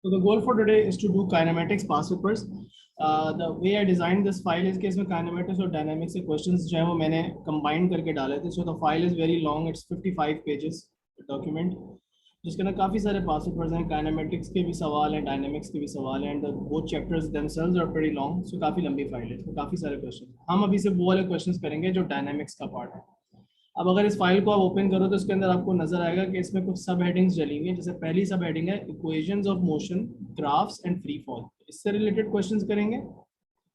So the goal for today is to do kinematics past papers. The way I designed this file is कि इसमें kinematics और dynamics के questions जो है वो मैंने combine करके डाले थे. So the file is very long. It's 55 pages document. जिसके अंदर काफ़ी सारे past papers हैं. Kinematics के भी सवाल हैं, dynamics के भी सवाल हैं. And the both chapters themselves are pretty long. So काफ़ी लंबी file है. तो काफ़ी सारे questions. हम अभी से वो वाले questions करेंगे जो dynamics का part है. अब अगर इस फाइल को आप ओपन करो तो इसके अंदर आपको नजर आएगा कि इसमें कुछ सब हेडिंग्स डली हुई हैं. जैसे पहली सब हेडिंग है equations of motion, graphs and free fall. इससे रिलेटेड क्वेश्चंस करेंगे.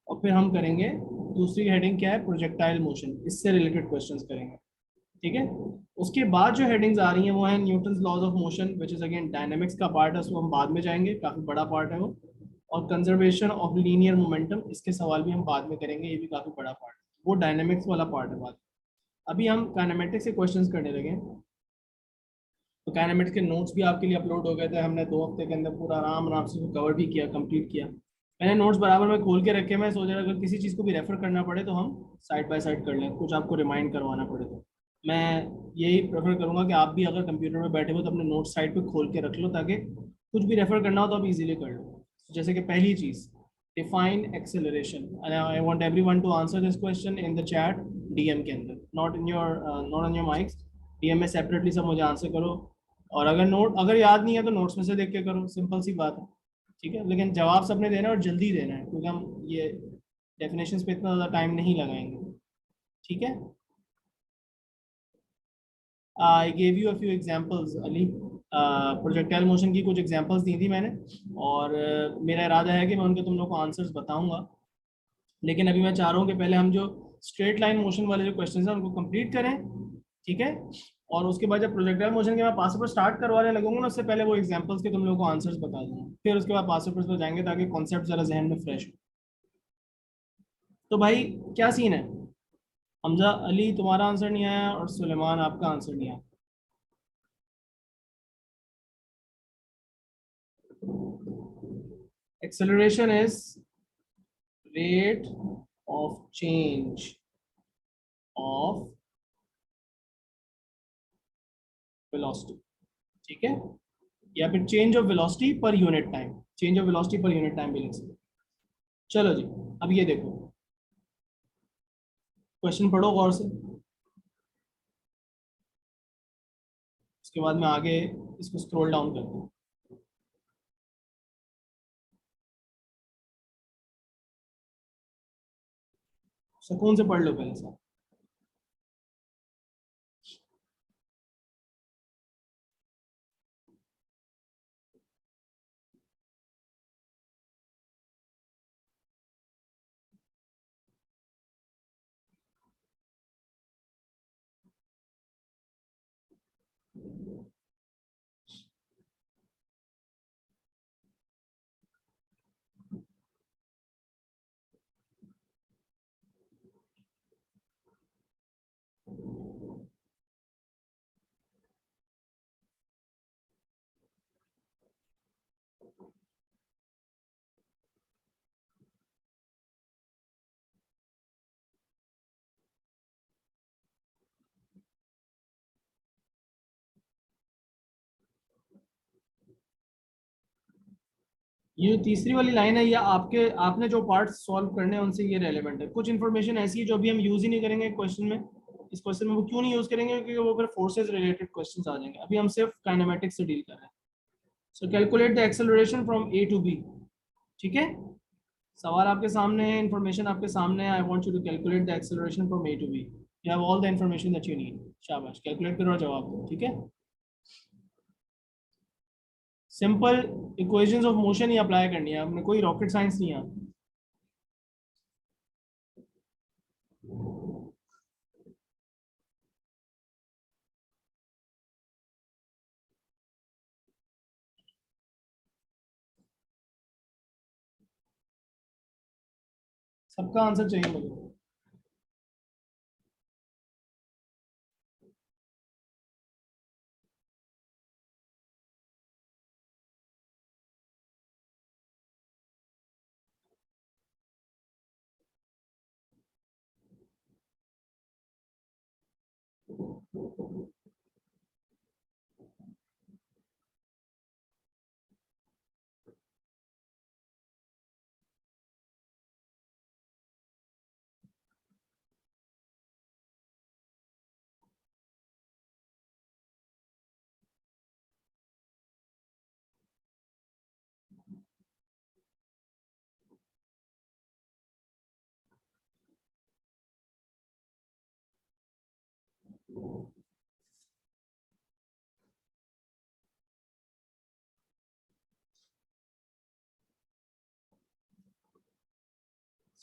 और फिर हम करेंगे दूसरी हेडिंग क्या है, प्रोजेक्टाइल मोशन. इससे रिलेटेड क्वेश्चंस करेंगे. ठीक है. उसके बाद जो हेडिंग्स आ रही हैं वो है Newton's laws of motion, which is again dynamics का पार्ट है. उसको हम बाद में जाएंगे, काफी बड़ा पार्ट है वो. और कंजर्वेशन ऑफ लीनियर मोमेंटम, इसके सवाल भी हम बाद में करेंगे. ये भी काफी बड़ा पार्ट है. वो डायनेमिक्स वाला पार्ट है बाद. अभी हम काइनेमेटिक्स के क्वेश्चंस करने लगे. तो काइनेमेटिक्स के नोट्स भी आपके लिए अपलोड हो गए थे. हमने 2 हफ्ते के अंदर पूरा आराम आराम से कवर भी किया, कंप्लीट किया. मैंने नोट्स बराबर में खोल के रखे. मैं सोच रहा अगर किसी चीज़ को भी रेफर करना पड़े तो हम साइड बाय साइड कर लें, कुछ आपको रिमाइंड करवाना पड़े तो. मैं यही प्रेफर करूंगा कि आप भी अगर कंप्यूटर में बैठे हो तो अपने नोट्स साइड पे खोल के रख लो, ताकि कुछ भी रेफर करना हो तो आप इजीली कर लो. जैसे कि पहली चीज़, define acceleration, and I want everyone to answer this question in the chat. DM के अंदर, not on your mics. DM में separately सब मुझे आंसर करो. और अगर याद नहीं है तो नोट्स में से देख के करो. सिंपल सी बात है. ठीक है. लेकिन जवाब सबने देना है और जल्दी देना है, क्योंकि हम ये डेफिनेशंस पे इतना ज़्यादा टाइम नहीं लगाएंगे. ठीक है. I gave you a few examples Ali. Projectile motion की कुछ एग्जांपल्स दी थी मैंने. और मेरा इरादा है कि मैं उनके तुम लोग को आंसर्स बताऊंगा. लेकिन अभी मैं चाह रहा हूँ कि पहले हम जो स्ट्रेट लाइन मोशन वाले जो क्वेश्चन हैं उनको कंप्लीट करें. ठीक है. और उसके बाद जब प्रोजेक्टाइल मोशन के मैं पास पर स्टार्ट करवाने लगूंगा ना, उससे पहले वो एग्जांपल्स के तुम लोगों को आंसर्स बता दूंगा. फिर उसके बाद पास पर जाएंगे ताकि कॉन्सेप्ट जरा जहन में फ्रेश हो. तो भाई क्या सीन है. हमजा अली तुम्हारा आंसर नहीं आया और सुलेमान आपका आंसर नहीं आया. Acceleration is rate of change of velocity. ठीक है. या फिर change of velocity per unit time. Change of velocity per unit time भी लिख सकते. चलो जी. अब ये देखो, क्वेश्चन पढ़ो गौर से. उसके बाद मैं आगे इसको स्क्रॉल डाउन करता हूँ. सुकून से पढ़ लो पहले से. ये तीसरी वाली लाइन है, या आपने जो पार्ट सॉल्व करने हैं उनसे ये रेलेवेंट है. कुछ इन्फॉर्मेशन ऐसी है जो अभी हम यूज ही नहीं करेंगे क्वेश्चन में. इस क्वेश्चन में वो क्यों नहीं यूज करेंगे, क्योंकि वो फिर फोर्सेस रिलेटेड क्वेश्चन आ जाएंगे. अभी हम सिर्फ काइनेमेटिक्स से डील कर रहे हैं. So calculate the acceleration from A to B. ठीक है. सवाल आपके सामने है, इन्फॉर्मेशन आपके सामने है. I want you to calculate the acceleration from A to B. You have all the information that you need. शाबाश, कैलकुलेट करो और जवाब दो. ठीक है. सिंपल इक्वेशंस ऑफ मोशन ही अप्लाई करनी है. आपने कोई रॉकेट साइंस नहीं है. सबका आंसर चाहिए मुझे.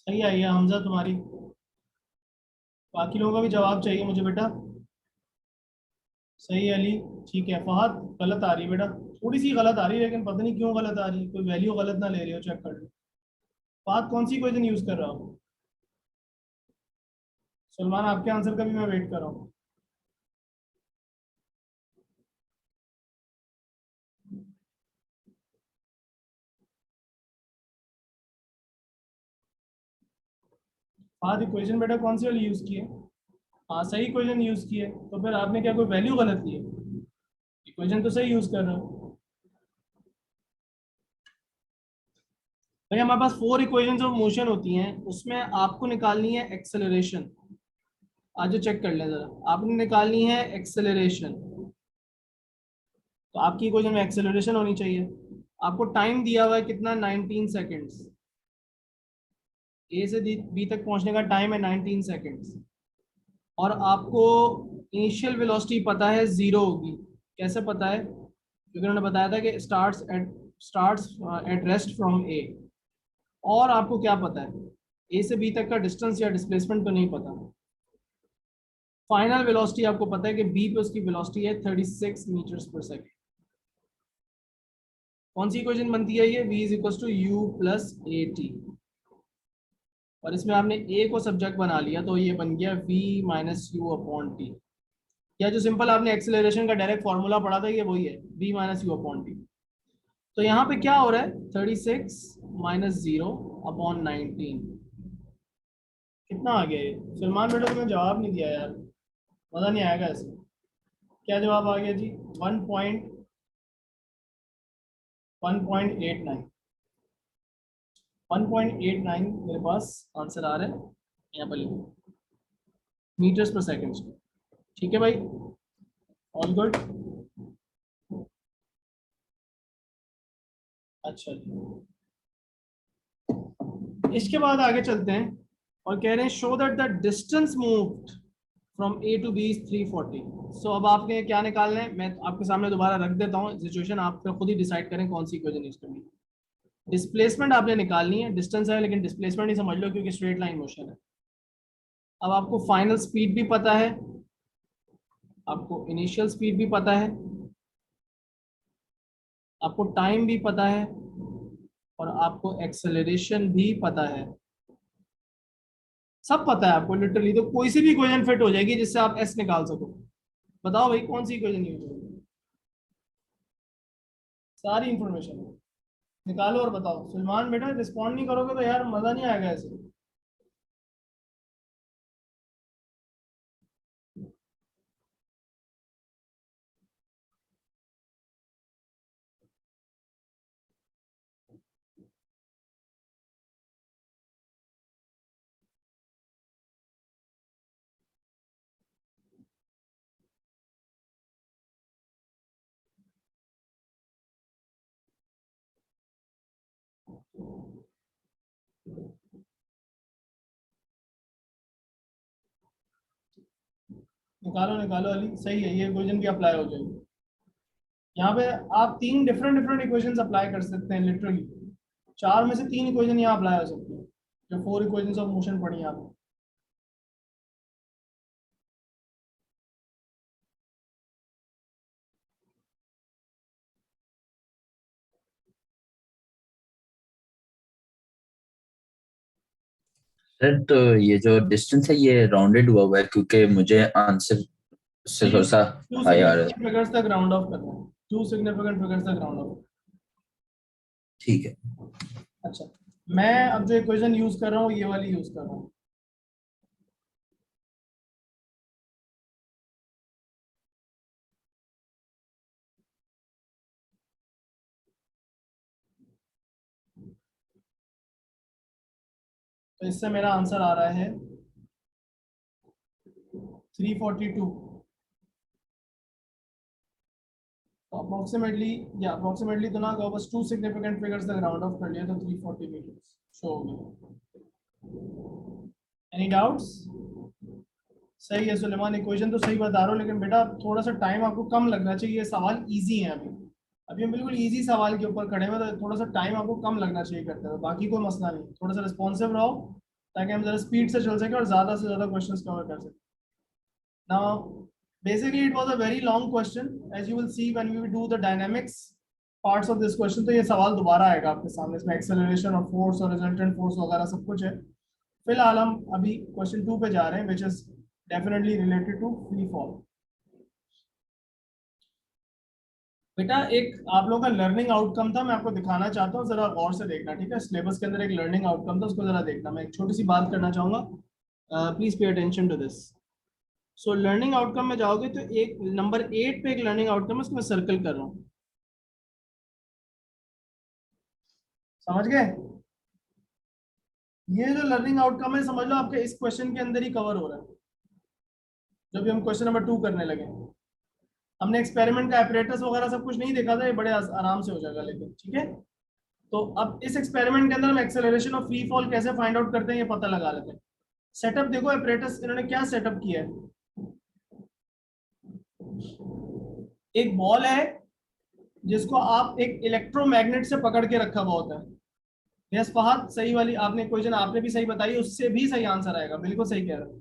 सही आई है हमजा तुम्हारी। बाकी लोगों का भी जवाब चाहिए मुझे बेटा। सही है अली। ठीक है फहद, गलत आ रही है बेटा। थोड़ी सी गलत आ रही है, लेकिन पता नहीं क्यों गलत आ रही है, कोई वैल्यू गलत ना ले रही हो, चेक कर लो। फहद कौन सी क्वेश्चन यूज कर रहा हो? सलमान आपके आंसर का भी मैं वेट कर रहा हूँ। फहद इक्वेशन बेटा कौन सी वाली यूज की है? हाँ सही क्वेश्चन यूज की है, तो फिर आपने क्या कोई वैल्यू गलत ली है? इक्वेशन तो सही यूज कर रहे हो। भाई हमारे पास फोर इक्वेशंस ऑफ मोशन होती हैं, उसमें आपको निकालनी है एक्सेलरेशन। आज जो चेक कर लें जरा, आपने निकालनी है एक्सेलरेशन। तो आपकी इक्वेशन में एक्सेलरेशन होनी चाहिए। आपको टाइम दिया हुआ है कितना, 19 सेकेंड्स। ए से बी तक पहुंचने का टाइम है 19 सेकेंड्स। और आपको इनिशियल वेलोसिटी पता है जीरो होगी। कैसे पता है? क्योंकि उन्होंने बताया था कि स्टार्ट्स एट रेस्ट फ्रॉम ए। और आपको क्या पता है? ए से बी तक का डिस्टेंस या डिस्प्लेसमेंट तो नहीं पता। फाइनल वेलोसिटी आपको पता है कि बी पे उसकी वेलोसिटी है 36 मीटर्स पर सेकेंड। कौन सी इक्वेशन बनती है ये? v is equal to U plus A T. और इसमें आपने ए को सब्जेक्ट बना लिया, तो ये बन गया v minus you upon T. या जो सिंपल आपने एक्सेलरेशन का डायरेक्ट फॉर्मूला पढ़ा था, ये वही है, v minus you upon T. तो यहाँ पे क्या हो रहा है, 36 माइनस जीरो अपॉन 19। कितना आ गया ये? सलमान बेटा तुमने जवाब नहीं दिया यार, मजा नहीं आएगा ऐसे। क्या जवाब आ गया जी? 1.1.89। 1.89 मेरे पास आंसर आ रहा है, यहाँ पर लिखो, मीटर्स पर सेकंड। ठीक है भाई, ऑल गुड। अच्छा जी, इसके बाद आगे चलते हैं और कह रहे हैं show that the distance moved from A to B is 340। So अब आपने क्या निकालना है, मैं आपके सामने दोबारा रख देता हूँ सिचुएशन, आप फिर खुद ही डिसाइड करें कौन सी इक्वेशन यूज करनी है। डिस्प्लेसमेंट आपने निकालनी है, डिस्टेंस है लेकिन डिस्प्लेसमेंट ही समझ लो क्योंकि स्ट्रेट लाइन मोशन है। अब आपको फाइनल स्पीड भी पता है, आपको इनिशियल स्पीड भी पता है, आपको टाइम भी पता है, और आपको एक्सेलरेशन भी पता है। सब पता है आपको लिटरली, तो कोई सी भी इक्वेशन फिट हो जाएगी जिससे आप एस निकाल सको। बताओ भाई कौन सी इक्वेशन यूज होगी? सारी इंफॉर्मेशन निकालो और बताओ। सलमान बेटा रिस्पॉन्ड नहीं करोगे तो यार मजा नहीं आएगा ऐसे। निकालो निकालो अली, सही है, ये इक्वेशन भी अप्लाई हो जाएगी। यहाँ पे आप तीन डिफरेंट डिफरेंट इक्वेशंस अप्लाई कर सकते हैं लिटरली। चार में से तीन इक्वेशन यहाँ अप्लाई हो सकती है, जो फोर इक्वेशंस ऑफ मोशन पढ़ी हैं आपने। सर तो ये जो डिस्टेंस है ये राउंडेड हुआ हुआ है क्योंकि मुझे आंसर से नहीं, थोड़ा सा टू हाई आ रहा है। सिग्निफिकेंट फिगर्स तक राउंड ऑफ करना है, टू सिग्निफिकेंट फिगर्स तक राउंड ऑफ। ठीक है। अच्छा, मैं अब जो इक्वेशन यूज कर रहा हूँ ये वाली यूज कर रहा हूँ। तो इससे मेरा आंसर आ रहा है 342। अप्रोक्सीमेटली, या अप्रोक्सीमेटली तो ना कहो, बस टू सिग्निफिकेंट फिगर्स तक राउंड ऑफ कर लिया तो 340 मीटर्स शो हो गया। Any doubts? सही है सुलेमान, इक्वेशन तो सही बता रहा हूँ, लेकिन बेटा थोड़ा सा टाइम आपको कम लगना चाहिए, ये सवाल इजी है अभी। अभी हम बिल्कुल इजी सवाल के ऊपर खड़े हुए, तो थोड़ा सा टाइम आपको कम लगना चाहिए करते हुए, बाकी कोई मसला नहीं, थोड़ा सा रिस्पॉन्सिव रहो। ताकि हम जरा स्पीड से चल सके और ज़्यादा से ज़्यादा क्वेश्चंस कवर कर सकें. Now, basically, it was a very long question. As you will see when we do the dynamics parts of this question, तो ये सवाल दोबारा आएगा आपके सामने. इसमें acceleration और force और resultant force वगैरह सब कुछ है. फिलहाल हम अभी question 2 पे जा रहे हैं, which is definitely related to free fall. बेटा एक आप लोगों का लर्निंग आउटकम था, मैं आपको दिखाना चाहता हूँ, जरा गौर से देखना, ठीक है. सिलेबस के अंदर एक लर्निंग आउटकम था, उसको जरा देखना. मैं एक छोटी सी बात करना चाहूंगा, please pay attention to this. So learning outcome में जाओगे तो एक नंबर 8 पे एक लर्निंग आउटकम है, उसको मैं सर्कल कर रहा हूँ. समझ गए? ये जो लर्निंग आउटकम है, समझ लो आपके इस क्वेश्चन के अंदर ही कवर हो रहा है. जब भी हम क्वेश्चन नंबर 2 करने लगे, हमने एक्सपेरिमेंट का एपरेटस वगैरह सब कुछ नहीं देखा था, ये बड़े आराम से हो जाएगा. लेकिन ठीक है, तो अब इस एक्सपेरिमेंट के अंदर हम एक्सेलरेशन और फ्री फॉल कैसे फाइंड आउट करते हैं ये पता लगा लेते हैं. सेटअप देखो, एपरेटस इन्होंने क्या सेटअप किया है. एक बॉल है जिसको आप एक इलेक्ट्रोमैग्नेट से पकड़ के रखा हुआ होता है. यस फहद, सही वाली आपने क्वेश्चन आपने भी सही बताई, उससे भी सही आंसर आएगा. बिल्कुल सही कह रहे हो.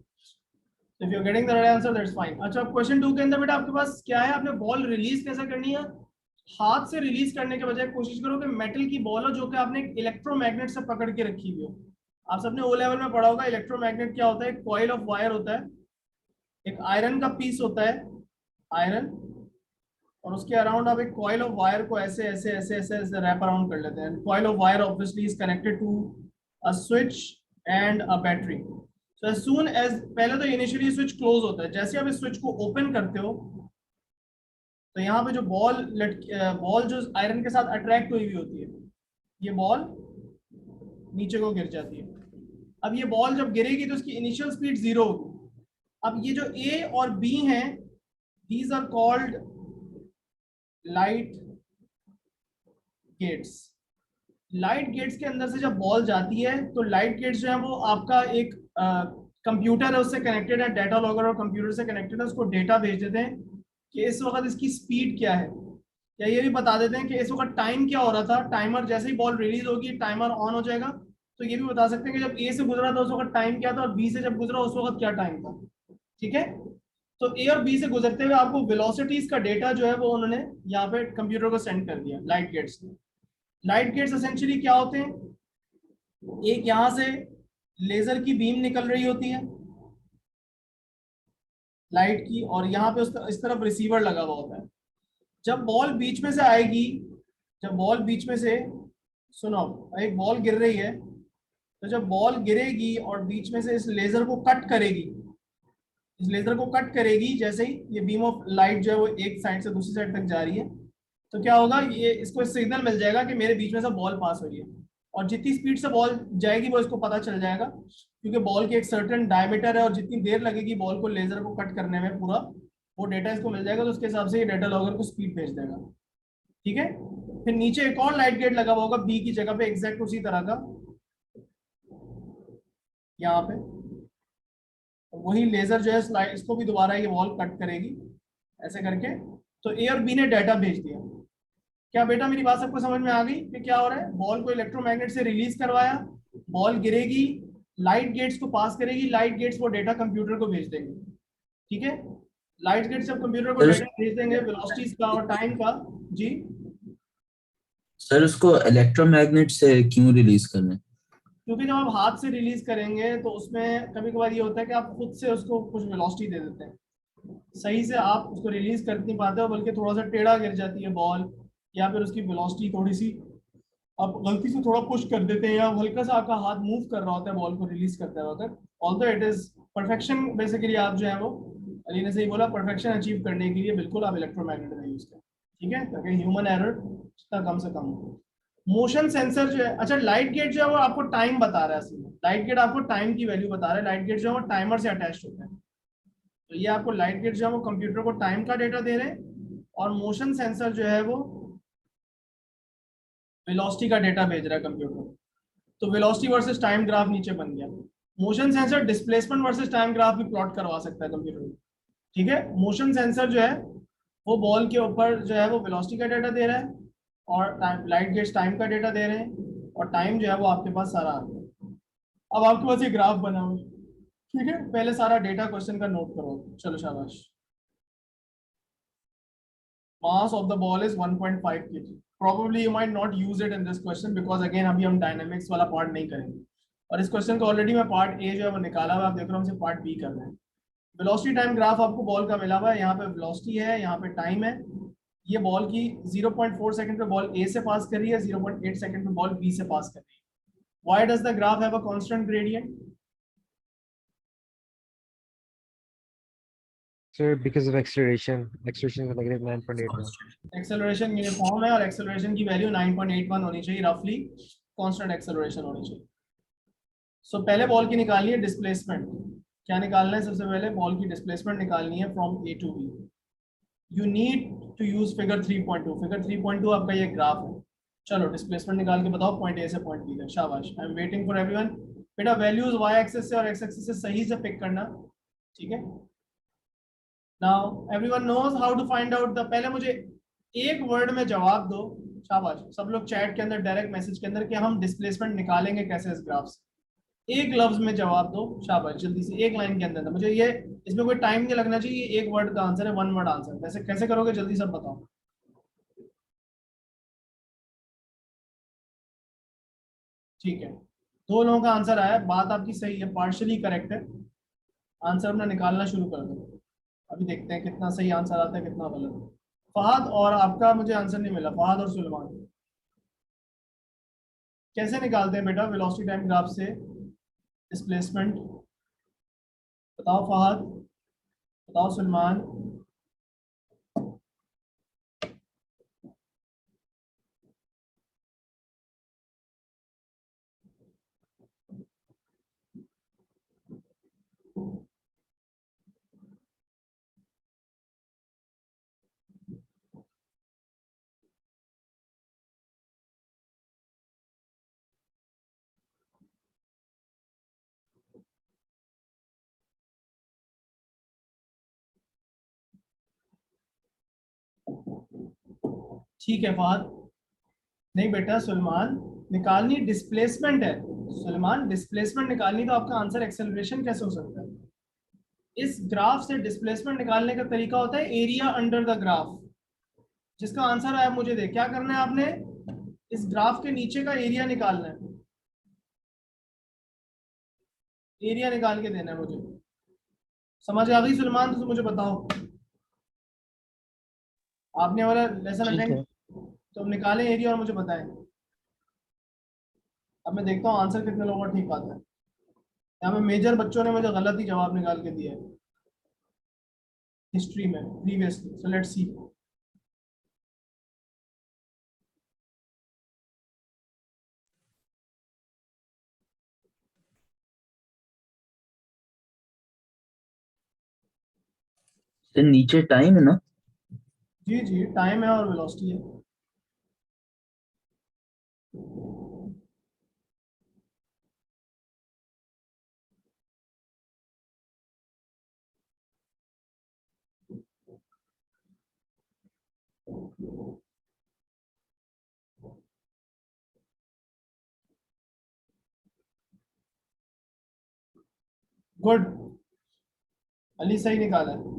If you are getting the right answer that's fine. अच्छा, क्वेश्चन 2 के अंदर बेटा आपके पास क्या है, आपने बॉल रिलीज कैसे करनी है. हाथ से रिलीज करने के बजाय कोशिश करो कि मेटल की बॉल हो जो कि आपने एक इलेक्ट्रोमैग्नेट से पकड़ के रखी हुई हो. आप सबने ओ लेवल में पढ़ा होगा इलेक्ट्रोमैग्नेट क्या होता है. एक कॉइल ऑफ वायर होता है, एक आयरन का पीस होता है, आयरन, और उसके अराउंड आप एक कॉइल ऑफ वायर को ऐसे ऐसे ऐसे ऐसे ऐसे रैप अराउंड कर लेते हैं. Coil of wire obviously is connected to a switch and a battery. So as soon as, पहले तो इनिशियली स्विच क्लोज होता है, जैसे आप इस स्विच को ओपन करते हो तो यहाँ पे जो बॉल जो आयरन के साथ अट्रैक्ट हुई हुई होती है, ये बॉल नीचे को गिर जाती है. अब ये बॉल जब गिरेगी तो उसकी इनिशियल स्पीड 0 होगी. अब ये जो ए और बी हैं, these are called light gates. Light gates के अंदर से जब बॉल जाती है तो लाइट गेट्स जो है वो आपका एक कंप्यूटर है, उससे कनेक्टेड है, डाटा लॉगर और कंप्यूटर से कनेक्टेड है. उसको डेटा भेज देते हैं कि इस वक्त इसकी स्पीड क्या है, या ये भी बता देते हैं कि इस वक्त टाइम क्या हो रहा था. टाइमर जैसे ही बॉल रिलीज होगी टाइमर ऑन हो जाएगा. तो ये भी बता सकते हैं कि जब ए से गुजरा था उस वक्त टाइम क्या था, और बी से जब गुजरा उस वक्त क्या टाइम था. ठीक है, तो ए और बी से गुजरते हुए आपको वेलोसिटीज का डेटा जो है वो उन्होंने यहाँ पे कंप्यूटर को सेंड कर दिया लाइट गेट्स ने. लाइट गेट्स एसेंशियली क्या होते हैं, एक यहां से लेजर की बीम निकल रही होती है लाइट की, और यहाँ पे इस तरफ रिसीवर लगा हुआ होता है. जब बॉल बीच में से आएगी, जब बॉल बीच में से, सुनो, एक बॉल गिर रही है, तो जब बॉल गिरेगी और बीच में से इस लेजर को कट करेगी, इस लेजर को कट करेगी, जैसे ही ये बीम ऑफ लाइट जो है वो एक साइड से दूसरी साइड तक जा रही है, तो क्या होगा, ये इसको सिग्नल मिल जाएगा कि मेरे बीच में से बॉल पास हो रही है. और जितनी स्पीड से बॉल जाएगी वो इसको पता चल जाएगा, क्योंकि बॉल की एक सर्टेन डायमीटर है और जितनी देर लगेगी बॉल को लेजर को कट करने में पूरा, वो डेटा इसको मिल जाएगा. तो उसके हिसाब से ये डेटा लॉगर को स्पीड भेज देगा. ठीक है, फिर नीचे एक और लाइट गेट लगा हुआ होगा बी की जगह पे, एग्जैक्ट उसी तरह का, यहाँ पे. वही लेजर जो है इसको भी दोबारा ये वॉल कट करेगी ऐसे करके. तो ए और बी ने डाटा भेज दिया. क्या बेटा मेरी बात सबको समझ में आ गई कि क्या हो रहा है. बॉल को इलेक्ट्रोमैग्नेट से रिलीज करवाया, बॉल गिरेगी, लाइट गेट्स को पास करेगी, लाइट गेट्स वो डेटा कंप्यूटर को भेज देंगे. ठीक है, लाइट गेट्स जब कंप्यूटर को सर डेटा भेज देंगे वेलोसिटीज का और टाइम का. जी, सर उसको इलेक्ट्रोमैग्नेट से क्यों रिलीज करना है. क्योंकि जब आप हाथ से रिलीज करेंगे तो उसमें कभी कभार ये होता है कि आप खुद से उसको कुछ वेलोसिटी दे देते हैं, सही से आप उसको रिलीज कर नहीं पाते हो, बल्कि थोड़ा सा टेढ़ा गिर जाती है बॉल, या फिर उसकी वेलोसिटी थोड़ी सी आप गलती से थोड़ा पुश कर देते हैं, या हल्का सा आपका हाथ मूव कर रहा होता है बॉल को रिलीज करते वक्त. Although it is perfection, basically आप जो है वो, अली ने सही बोला, परफेक्शन अचीव करने के लिए बिल्कुल आप इलेक्ट्रोमैग्नेट का यूज करें. ठीक है, ताकि ह्यूमन एरर जितना कम से कम हो. मोशन सेंसर जो है, अच्छा लाइट गेट जो है वो आपको टाइम बता रहा है. लाइट गेट आपको टाइम की वैल्यू बता रहा है. लाइट गेट जो है वो टाइमर से अटैच होता है. तो ये आपको लाइट गेट जो है वो कंप्यूटर को टाइम का डेटा दे रहे हैं, और मोशन सेंसर जो है वो वेलोसिटी का डेटा भेज रहा है कंप्यूटर को. तो वेलोसिटी वर्सेस टाइम ग्राफ नीचे बन गया. Motion sensor displacement versus time graph भी प्लॉट करवा सकता है कंप्यूटर को. ठीक है, मोशन सेंसर जो है वो बॉल के ऊपर जो है वो वेलोसिटी का डेटा दे रहा है, और लाइट गेट्स टाइम का डेटा दे रहे हैं, और टाइम जो है वो आपके पास सारा आ गया. अब आपके पास ये ग्राफ बना हुआ है, ठीक है। पहले सारा डेटा क्वेश्चन का नोट करो, चलो शाबाश। Mass of the ball is 1.5 kg. Probably you might not use it in this question because again अभी हम डायनामिक्स वाला पार्ट नहीं करेंगे, और इस क्वेश्चन को ऑलरेडी मैं पार्ट ए जो है वो निकाला हुआ, आप देख रहे हो, हमसे पार्ट बी कर रहे हैं। वेलोसिटी टाइम ग्राफ आपको बॉल का मिला हुआ है, यहाँ पे वेलोसिटी है, यहाँ पे टाइम है। ये बॉल की 0.4 सेकंड पे बॉल ए से पास कर रही है, 0.8 सेकंड पे बॉल बी से पास कर रही है। Why does the graph have a constant gradient? Sir, because of acceleration. Acceleration is negative 9.81. Acceleration uniform है और एक्सेलरेशन की वैल्यू 9.81 होनी चाहिए, रफली कांस्टेंट एक्सेलरेशन होनी चाहिए। सो पहले बॉल की निकालनी है डिस्प्लेसमेंट। क्या निकालना है? सबसे पहले बॉल की डिस्प्लेसमेंट निकालनी है from A to B. You need to use figure 3.2। Figure 3.2 आपका ये ग्राफ है। चलो डिस्प्लेसमेंट निकाल के बताओ पॉइंट ए से पॉइंट बी तक। शाबाश, I am waiting for everyone. बेटा वैल्यूज वाई एक्सिस से और एक्स एक्सिस से सही से पिक करना, ठीक है। Now everyone knows how to find out the, पहले मुझे एक वर्ड में जवाब दो। शाबाश, सब लोग चैट के अंदर डायरेक्ट मैसेज के अंदर कि हम डिस्प्लेसमेंट निकालेंगे कैसे इस ग्राफ से। एक लफ्ज में जवाब दो, शाबाश, जल्दी से एक लाइन के अंदर। मुझे ये, इसमें कोई टाइम नहीं लगना चाहिए, एक वर्ड का आंसर है, वन वर्ड आंसर। वैसे कैसे करोगे जल्दी सब बताओ। ठीक है, दो लोगों का आंसर आया, बात आपकी सही है, पार्शियली करेक्ट है। आंसर अपना निकालना शुरू कर दो। अभी देखते हैं कितना सही आंसर आता है कितना गलत। फहद और आपका मुझे आंसर नहीं मिला, फहद और सुलेमान। कैसे निकालते हैं बेटा वेलोसिटी टाइम ग्राफ से डिस्प्लेसमेंट? बताओ फहद, बताओ सुलेमान। ठीक है फहद। नहीं बेटा सुलेमान, निकालनी डिस्प्लेसमेंट है। सुलेमान डिस्प्लेसमेंट निकालनी, तो आपका आंसर एक्सेलरेशन कैसे हो सकता है? इस ग्राफ से डिस्प्लेसमेंट निकालने का तरीका होता है एरिया अंडर द ग्राफ। जिसका आंसर आया मुझे दे, क्या करना है आपने? इस ग्राफ के नीचे का एरिया निकालना है, एरिया निकाल के देना है मुझे। समझ आ गई सुलेमान? तो मुझे बताओ, आपने हमारा लेसन ठीक अटेंड, है। तो निकालें एरिया और मुझे बताएं। अब मैं देखता हूँ आंसर कितने लोगों का ठीक आता है। यहाँ पे मेजर बच्चों ने मुझे गलत ही जवाब निकाल के दिया है हिस्ट्री में प्रीवियसली। So let's see. तो नीचे टाइम है ना? जी जी, टाइम है और वेलोसिटी है। गुड, अली सही निकाला है।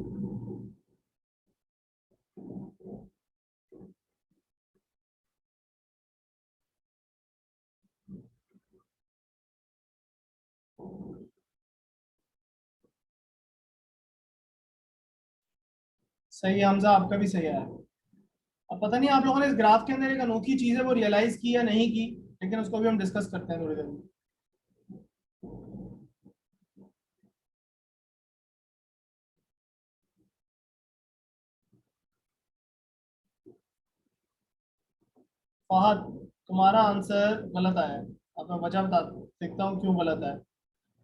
सही है हमजा, आपका भी सही आया। अब पता नहीं आप लोगों ने इस ग्राफ के अंदर एक अनोखी चीज है वो रियलाइज की या नहीं की, लेकिन उसको भी हम डिस्कस करते हैं थोड़ी देर में। फहद, तुम्हारा आंसर गलत आया है। अब मैं वजह बता देखता हूँ क्यों गलत आया।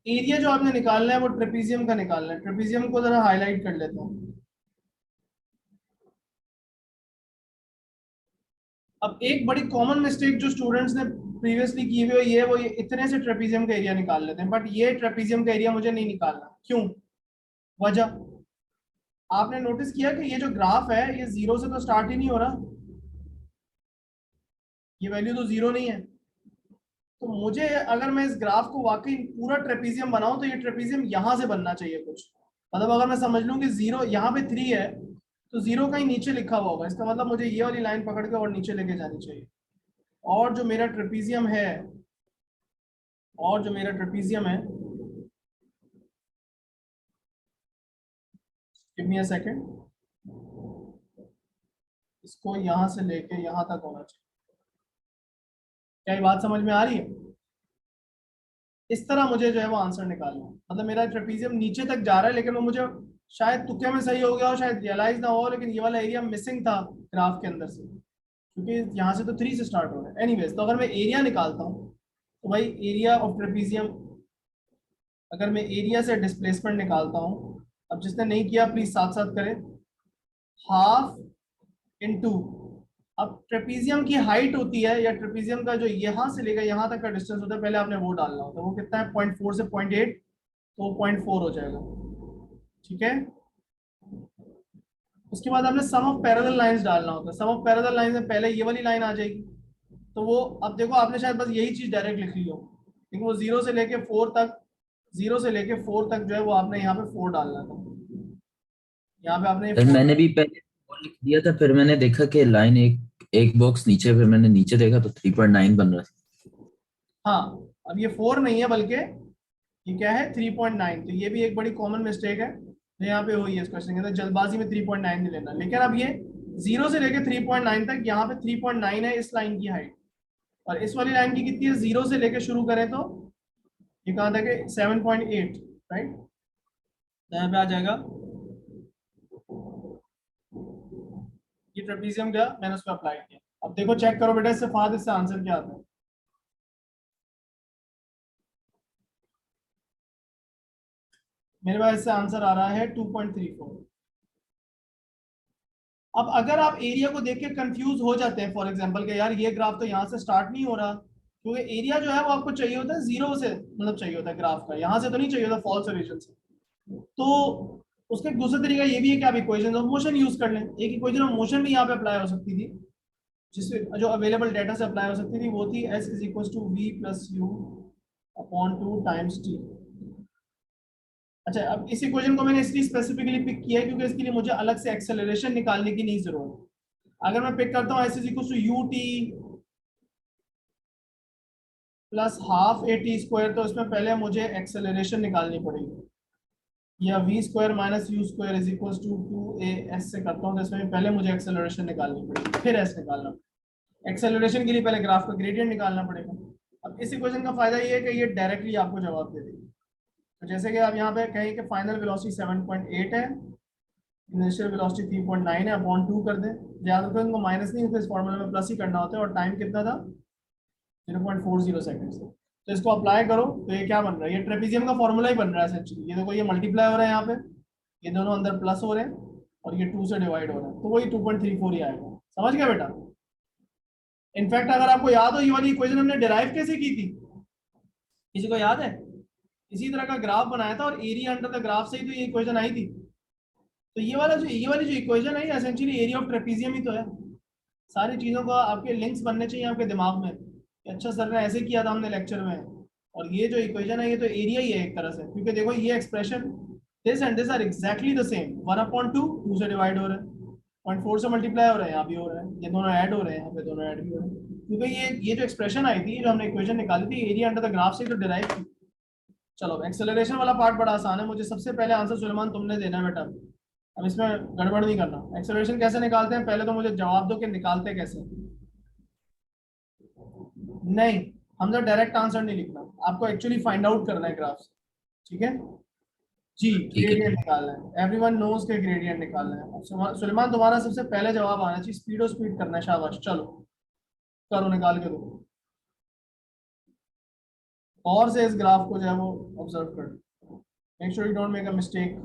एरिया जो आपने निकालना है वो ट्रेपीजियम का निकालना है। ट्रेपीजियम को जरा हाईलाइट कर लेता हूँ। अब एक बड़ी कॉमन मिस्टेक जो स्टूडेंट्स ने प्रीवियसली की हुई है ये, वो ये इतने से ट्रेपीजियम का एरिया निकाल लेते हैं, बट ये ट्रेपीजियम का एरिया मुझे नहीं निकालना। क्यों? वजह, आपने नोटिस किया कि ये जो ग्राफ है ये जीरो से तो स्टार्ट ही नहीं हो रहा, ये वैल्यू तो जीरो नहीं है। तो मुझे अगर मैं इस ग्राफ को वाकई पूरा ट्रेपीजियम बनाऊं तो ये ट्रेपीजियम यहां से बनना चाहिए कुछ, मतलब अगर मैं समझ लूं कि जीरो यहाँ पे 3 है तो जीरो कहीं नीचे लिखा हुआ होगा, इसका मतलब मुझे ये वाली लाइन पकड़ के और नीचे लेके जानी चाहिए। और जो मेरा ट्रेपीजियम है, और जो मेरा ट्रेपीजियम है, गिव मी अ सेकंड, इसको यहां से लेके यहां तक होना चाहिए। क्या ये बात समझ में आ रही है? इस तरह मुझे जो है वो आंसर निकालना है, मतलब मेरा ट्रेपीजियम नीचे तक जा रहा है लेकिन वो मुझे शायद तुक्के में सही हो गया हो, शायद रियलाइज ना हो, लेकिन ये वाला एरिया मिसिंग था ग्राफ के अंदर से, क्योंकि यहाँ से तो 3 से स्टार्ट हो रहा है। एनीवेज, तो अगर मैं एरिया निकालता हूँ तो भाई एरिया ऑफ ट्रेपीजियम, अगर मैं एरिया से डिस्प्लेसमेंट निकालता हूँ, अब जिसने नहीं किया प्लीज साथ साथ करें, हाफ इनटू, अब ट्रेपीजियम की हाइट होती है या ट्रेपीजियम का जो यहाँ से लेकर यहाँ तक का डिस्टेंस होता है, पहले आपने वो डालना होता है, वो कितना है 0.4 से 0.8, तो वो 0.4 हो जाएगा। ठीक है, उसके बाद आपने सम ऑफ पैरेलल लाइंस डालना होता है, सम ऑफ पैरेलल लाइंस में पहले ये वाली लाइन आ जाएगी, तो वो, अब देखो आपने शायद बस यही चीज डायरेक्ट लिख ली हो, लेकिन वो जीरो से लेके 4 तक, जीरो से लेके 4 तक जो है वो आपने यहाँ पे 4 डालना था, यहाँ पे आपने फिर 4। मैंने भी पहले वो लिख दिया था, फिर मैंने देखा कि लाइन एक एक बॉक्स नीचे, फिर मैंने नीचे देखा तो 3.9 बन रहा था। हाँ, अब ये 4 नहीं है बल्कि ये क्या है 3.9, तो ये भी एक बड़ी कॉमन मिस्टेक है जो यहाँ पे हुई है इस क्वेश्चन के अंदर, जल्दबाजी में 3.9 नहीं लेना, लेकिन अब ये जीरो से लेके 3.9 तक, यहाँ पे 3.9 है इस लाइन की हाइट, और इस वाली लाइन की कितनी है, जीरो से लेके शुरू करें तो ये कहाँ तक है 7.8, राइट, तो यहाँ पे आ जाएगा ये ट्रेपीजियम गया, मैंने उसको अप्लाई किया। अब देखो चेक करो बेटा इससे फाद इससे आंसर क्या आता है। मेरे पास इससे आंसर आ रहा है 2.34। अब अगर आप एरिया को देख के कंफ्यूज हो जाते हैं फॉर एग्जांपल कि यार ये ग्राफ तो यहाँ से स्टार्ट नहीं हो रहा, क्योंकि एरिया जो है वो आपको चाहिए होता है जीरो से, मतलब चाहिए होता है ग्राफ का, यहाँ से तो नहीं चाहिए होता फॉल्स ओरिजिन से, तो उसका एक दूसरा तरीका ये भी है कि आप इक्वेशन ऑफ मोशन यूज कर लें। एक इक्वेशन ऑफ मोशन भी यहाँ पे अप्लाई हो सकती थी, जिससे जो अवेलेबल डाटा से अप्लाई हो सकती थी, वो थी S is equal to V plus U upon 2 times T. अच्छा, अब इस इक्वेशन को मैंने इसलिए स्पेसिफिकली पिक किया है क्योंकि इसके लिए मुझे अलग से एक्सेलरेशन निकालने की नहीं जरूरत है। अगर मैं पिक करता हूँ S is equal to U T plus half A T square, तो इसमें पहले मुझे एक्सेलरेशन निकालनी पड़ेगी, या V square minus U square is equal to 2 a s से करता हूँ, तो इसमें पहले मुझे एक्सेलरेशन निकालनी पड़ेगी, फिर एस निकालना। एक्सेलरेशन के लिए पहले ग्राफ का ग्रेडियंट निकालना पड़ेगा। अब इस इक्वेशन का फायदा ये है कि ये डायरेक्टली आपको जवाब दे देगी। तो जैसे कि आप यहाँ पे कहें कि फाइनल वेलोसिटी 7.8 है, इनिशियल वेलोसिटी 3.9 है, अपॉन 2 कर दें, याद रखो इनको माइनस नहीं होता, इस फॉर्मूले में प्लस ही करना होता है, और टाइम कितना था 0.40 सेकंड से, तो इसको अप्लाई करो तो ये क्या बन रहा है, ये ट्रेपीजियम का फॉर्मूला ही बन रहा है एसेंशियली। ये देखो ये मल्टीप्लाई हो रहा है यहाँ पे, ये दोनों अंदर प्लस हो रहे हैं, और ये 2 से डिवाइड हो रहा है, तो वही 2.34 ही आएगा। समझ गया बेटा? इनफैक्ट अगर आपको याद हो ये वाली इक्वेशन हमने डिराइव कैसे की थी, किसी को याद है? इसी तरह का ग्राफ बनाया था और एरिया अंडर द ग्राफ से ही तो ये इक्वेशन आई थी। तो ये वाली जो इक्वेशन है ये एसेंशियली एरिया ऑफ ट्रेपीजियम ही तो है। सारी चीजों का आपके लिंक्स बनने चाहिए आपके दिमाग में कि अच्छा सर ने ऐसे किया था हमने लेक्चर में, और ये जो इक्वेशन है ये तो एरिया ही है एक तरह से, क्योंकि देखो ये expression this and this are exactly the same, 1/2 2 से डिवाइड हो रहा है, 0.4 से मल्टीप्लाई हो रहा है, यहाँ भी हो रहा है, ये दोनों ऐड हो रहे हैं, यहाँ पे दोनों ऐड भी हो रहे हैं, क्योंकि ये जो एक्सप्रेशन आई थी, जो हमने इक्वेशन निकाली थी, एरिया अंडर द ग्राफ से तो डिराइव की। चलो एक्सेलरेशन वाला पार्ट बड़ा आसान है, मुझे सबसे पहले आंसर सुलेमान तुमने देना है बेटा, अब इसमें गड़बड़ नहीं करना। एक्सेलरेशन कैसे निकालते हैं पहले तो मुझे जवाब दो कि निकालते कैसे। नहीं, हम तो डायरेक्ट आंसर नहीं लिखना, आपको एक्चुअली फाइंड आउट करना है ग्राफ से। ठीक है जी, ठीक है। ग्रेडियंट निकालना है, एवरीवन नोज के ग्रेडियंट निकालना है। अब सुलेमान तुम्हारा सबसे पहले जवाब आना चाहिए, स्पीडो स्पीड करना है, शाबाश, चलो करो निकाल के दो, और से इस ग्राफ को जो है वो ऑब्जर्व कर, make sure you don't make a mistake.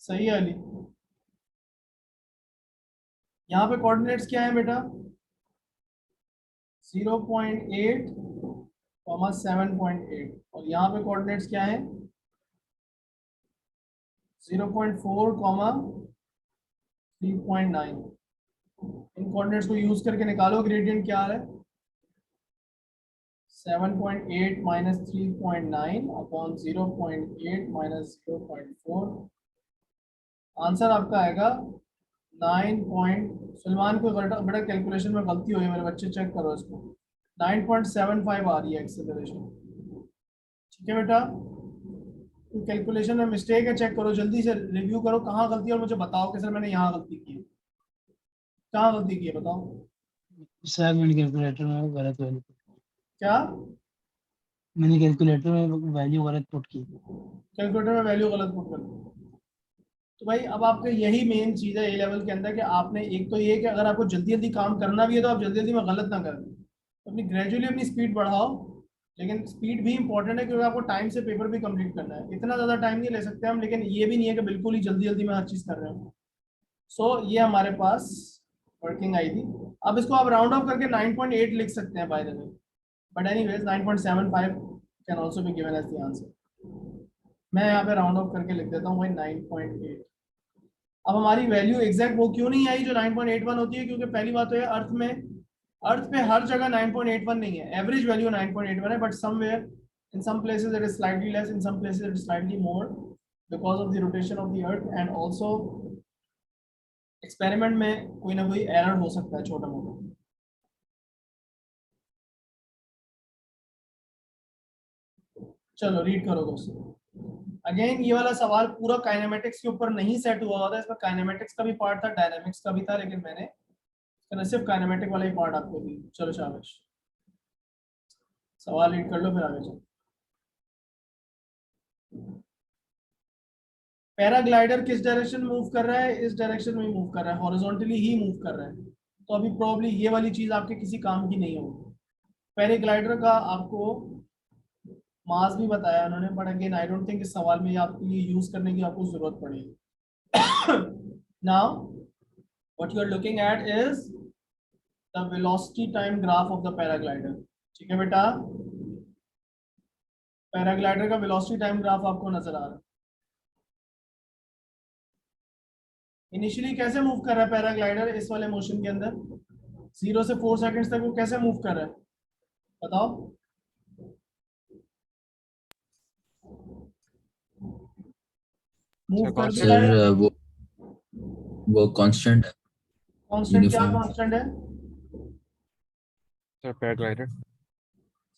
सही है अली। यहाँ पे कोऑर्डिनेट्स क्या है बेटा? 0.8 कॉमा 7.8, और यहाँ पे कोऑर्डिनेट्स क्या है? 0.4 कॉमा 3.9। इन कोऑर्डिनेट्स को यूज करके निकालो ग्रेडियंट क्या आ रहा है? 7.8 माइनस 3.9 अपॉन 0.8 माइनस 0.4। आंसर आपका आएगा 9 पॉइंट, सलमान को बेटा कैलकुलेशन में गलती हुई है मेरे बच्चे, चेक करो इसको। 9.75 आ रही है एक्सेलरेशन। ठीक है बेटा, तो कैलकुलेशन में मिस्टेक है, चेक करो जल्दी से, रिव्यू करो कहाँ गलती है और मुझे बताओ कि सर मैंने यहाँ गलती की है। कहाँ गलती की है बताओ। सर मैंने कैलकुलेटर में गलत वैल्यू, क्या? मैंने कैलकुलेटर में वैल्यू गलत पुट की। कैलकुलेटर में वैल्यू गलत पुट कर दी। तो भाई अब आपके यही मेन चीज़ है ए लेवल के अंदर कि आपने एक तो ये कि अगर आपको जल्दी जल्दी काम करना भी है तो आप जल्दी जल्दी में गलत ना करें, अपनी ग्रेजुअली अपनी स्पीड बढ़ाओ। लेकिन स्पीड भी इंपॉर्टेंट है क्योंकि आपको टाइम से पेपर भी कंप्लीट करना है। इतना ज़्यादा टाइम नहीं ले सकते हम, लेकिन ये भी नहीं है कि बिल्कुल ही जल्दी जल्दी में हर चीज़ कर रहे हो। सो ये हमारे पास वर्किंग आई थी। अब इसको आप राउंड ऑफ करके 9.8 लिख सकते हैं by the way, but anyways 9.75 can also be given as the answer. मैं यहाँ पे राउंड ऑफ करके लिख देता हूँ भाई 9.8। अब हमारी वैल्यू एग्जैक्ट वो क्यों नहीं आई जो 9.81 होती है? क्योंकि पहली बात तो है अर्थ पे हर जगह 9.81 नहीं है, एवरेज वैल्यू 9.81 है, but somewhere in some places it is slightly less, in some places it is slightly more because of the rotation of the earth, and also experiment में कोई ना कोई एरर हो सकता है छोटा मोटा। चलो रीड करो दोस्तों। अगेन ये वाला सवाल पूरा काइनेमेटिक्स के ऊपर नहीं सेट हुआ होता, इसमें काइनेमेटिक्स का भी पार्ट था, डायनामिक्स का भी था, लेकिन मैंने सिर्फ काइनेमेटिक वाला ही पार्ट आपको दी। चलो शाबाश, सवाल रीड कर लो फिर आगे चलो। पैराग्लाइडर किस डायरेक्शन मूव कर रहा है? इस डायरेक्शन में मूव कर रहा है, हॉरिजॉन्टली ही मूव कर रहा है। तो अभी प्रॉब्ली ये वाली चीज आपके किसी काम की नहीं होगी। पैराग्लाइडर का आपको मास भी बताया उन्होंने, but again I don't think इस सवाल में आपके लिए यूज करने की आपको जरूरत पड़ेगी। Now what you are looking at is the velocity time graph of the paraglider. ठीक है बेटा, पैराग्लाइडर का वेलोसिटी टाइम ग्राफ आपको नजर आ रहा है। इनिशियली कैसे मूव कर रहा है पैराग्लाइडर इस वाले मोशन के अंदर? 0 से 4 सेकंड्स तक वो कैसे मूव कर रहा है बताओ? मूव कर भी रहा है। सर वो कांस्टेंट है, कांस्टेंट क्या यूनिफॉर्म। कांस्टेंट है? Sir, paraglider.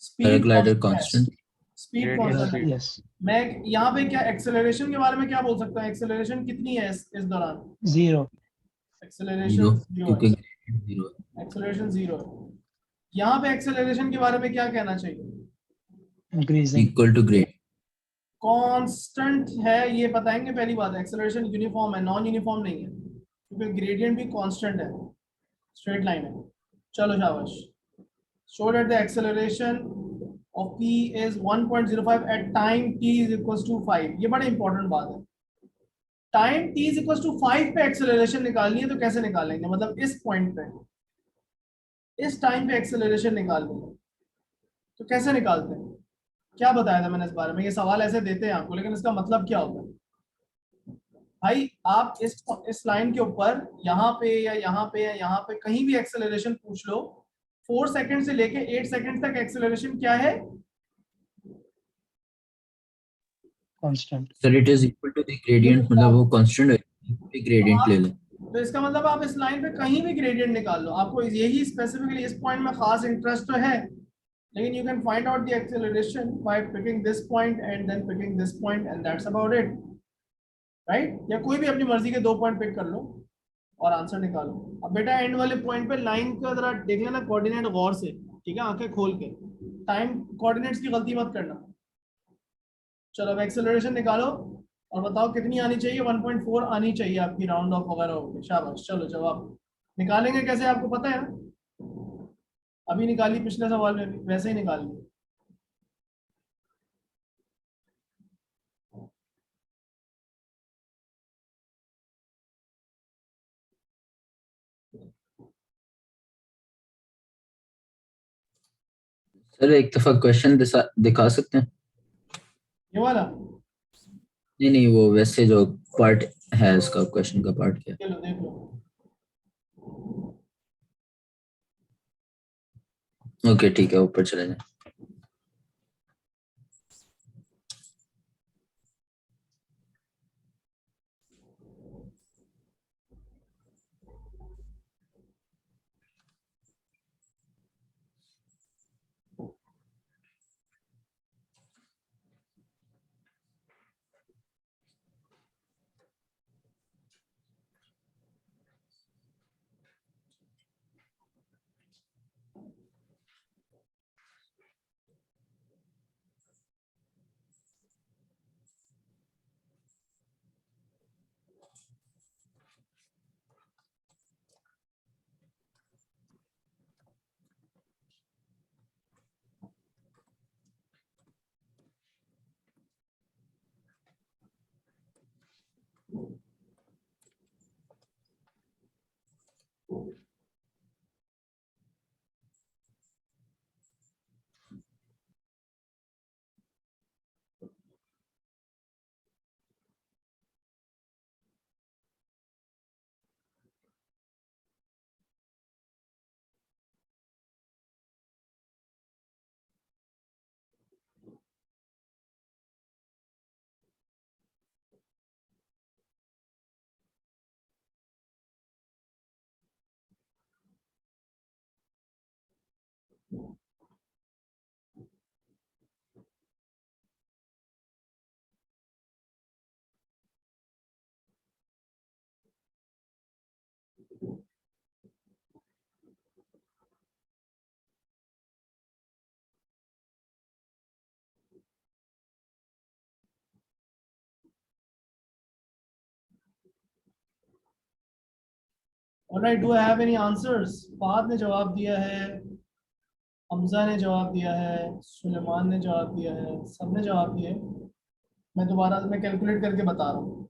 Speed paraglider constant है। Constant. Speed Gradient constant speed. है। यस, मैं यहाँ पे क्या एक्सेलरेशन के बारे में क्या बोल सकता हूँ? एक्सेलरेशन कितनी है इस दौरान? 0 एक्सेलरेशन 0, 0 क्योंकि है। ग्रेडियंट 0 है। एक्सेलरेशन 0 है। यहाँ पे एक्सेलरेशन के बारे में क्या कहना चाहिए? Increasing. Equal to grade. Constant है ये बताएंगे पहली बात। एक्सेलरेशन यूनिफॉर्म है, नॉन यूनिफॉर्म नहीं है, क्योंकि ग्रेडियंट भी कांस्टेंट है, स्ट्रेट लाइन है। चलो शाबाश। Show that the acceleration of p is 1.05 at time t is equals to 5। ये बड़ा इंपॉर्टेंट बात है। Time t is equals to 5 पे एक्सेलरेशन निकालनी है तो कैसे निकालेंगे? मतलब इस पॉइंट पे, इस टाइम पे एक्सेलरेशन निकालनी है तो कैसे निकालते हैं? क्या बताया था मैंने इस बारे में? ये सवाल ऐसे देते हैं आपको, लेकिन इसका मतलब क्या होता है भाई? आप इस लाइन के ऊपर यहाँ पे या यहाँ पे या यहाँ पे कहीं भी एक्सेलरेशन पूछ लो, 4 सेकंड से लेके 8 सेकंड तक एक्सेलरेशन क्या है? Constant. Sir it is equal to the gradient, मतलब वो कांस्टेंट है, ग्रेडियंट ले लें। तो इसका मतलब आप इस लाइन पे कहीं भी ग्रेडियंट निकाल लो, आपको यही स्पेसिफिकली इस पॉइंट में खास इंटरेस्ट तो है, लेकिन you can find out the acceleration by picking this point and then picking this point and that's about it, right? या कोई भी अपनी मर्जी के 2 पॉइंट पिक कर लो और आंसर निकालो। अब बेटा एंड वाले पॉइंट पे लाइन का जरा देख लेना कोऑर्डिनेट गौर से, ठीक है, आंखें खोल के। टाइम कोऑर्डिनेट्स की गलती मत करना। चलो अब एक्सेलरेशन निकालो और बताओ कितनी आनी चाहिए? 1.4 आनी चाहिए आपकी, राउंड ऑफ वगैरह होगी। शाबाश, चलो जवाब निकालेंगे कैसे आपको पता है ना? अभी निकाली, पिछले सवाल में भी वैसे ही निकाली। सर एक दफा क्वेश्चन दिखा सकते हैं? ये वाला नहीं नहीं, वो वैसे जो पार्ट है उसका, क्वेश्चन का पार्ट क्या चलो देख लो। है? ओके ठीक है, ऊपर चले जाए। Alright, do I have any answers? Fahad ने जवाब दिया है, हमजा ने जवाब दिया है, सुलेमान ने जवाब दिया है, सबने जवाब दिया है। मैं दोबारा मैं कैलकुलेट करके बता रहा हूँ।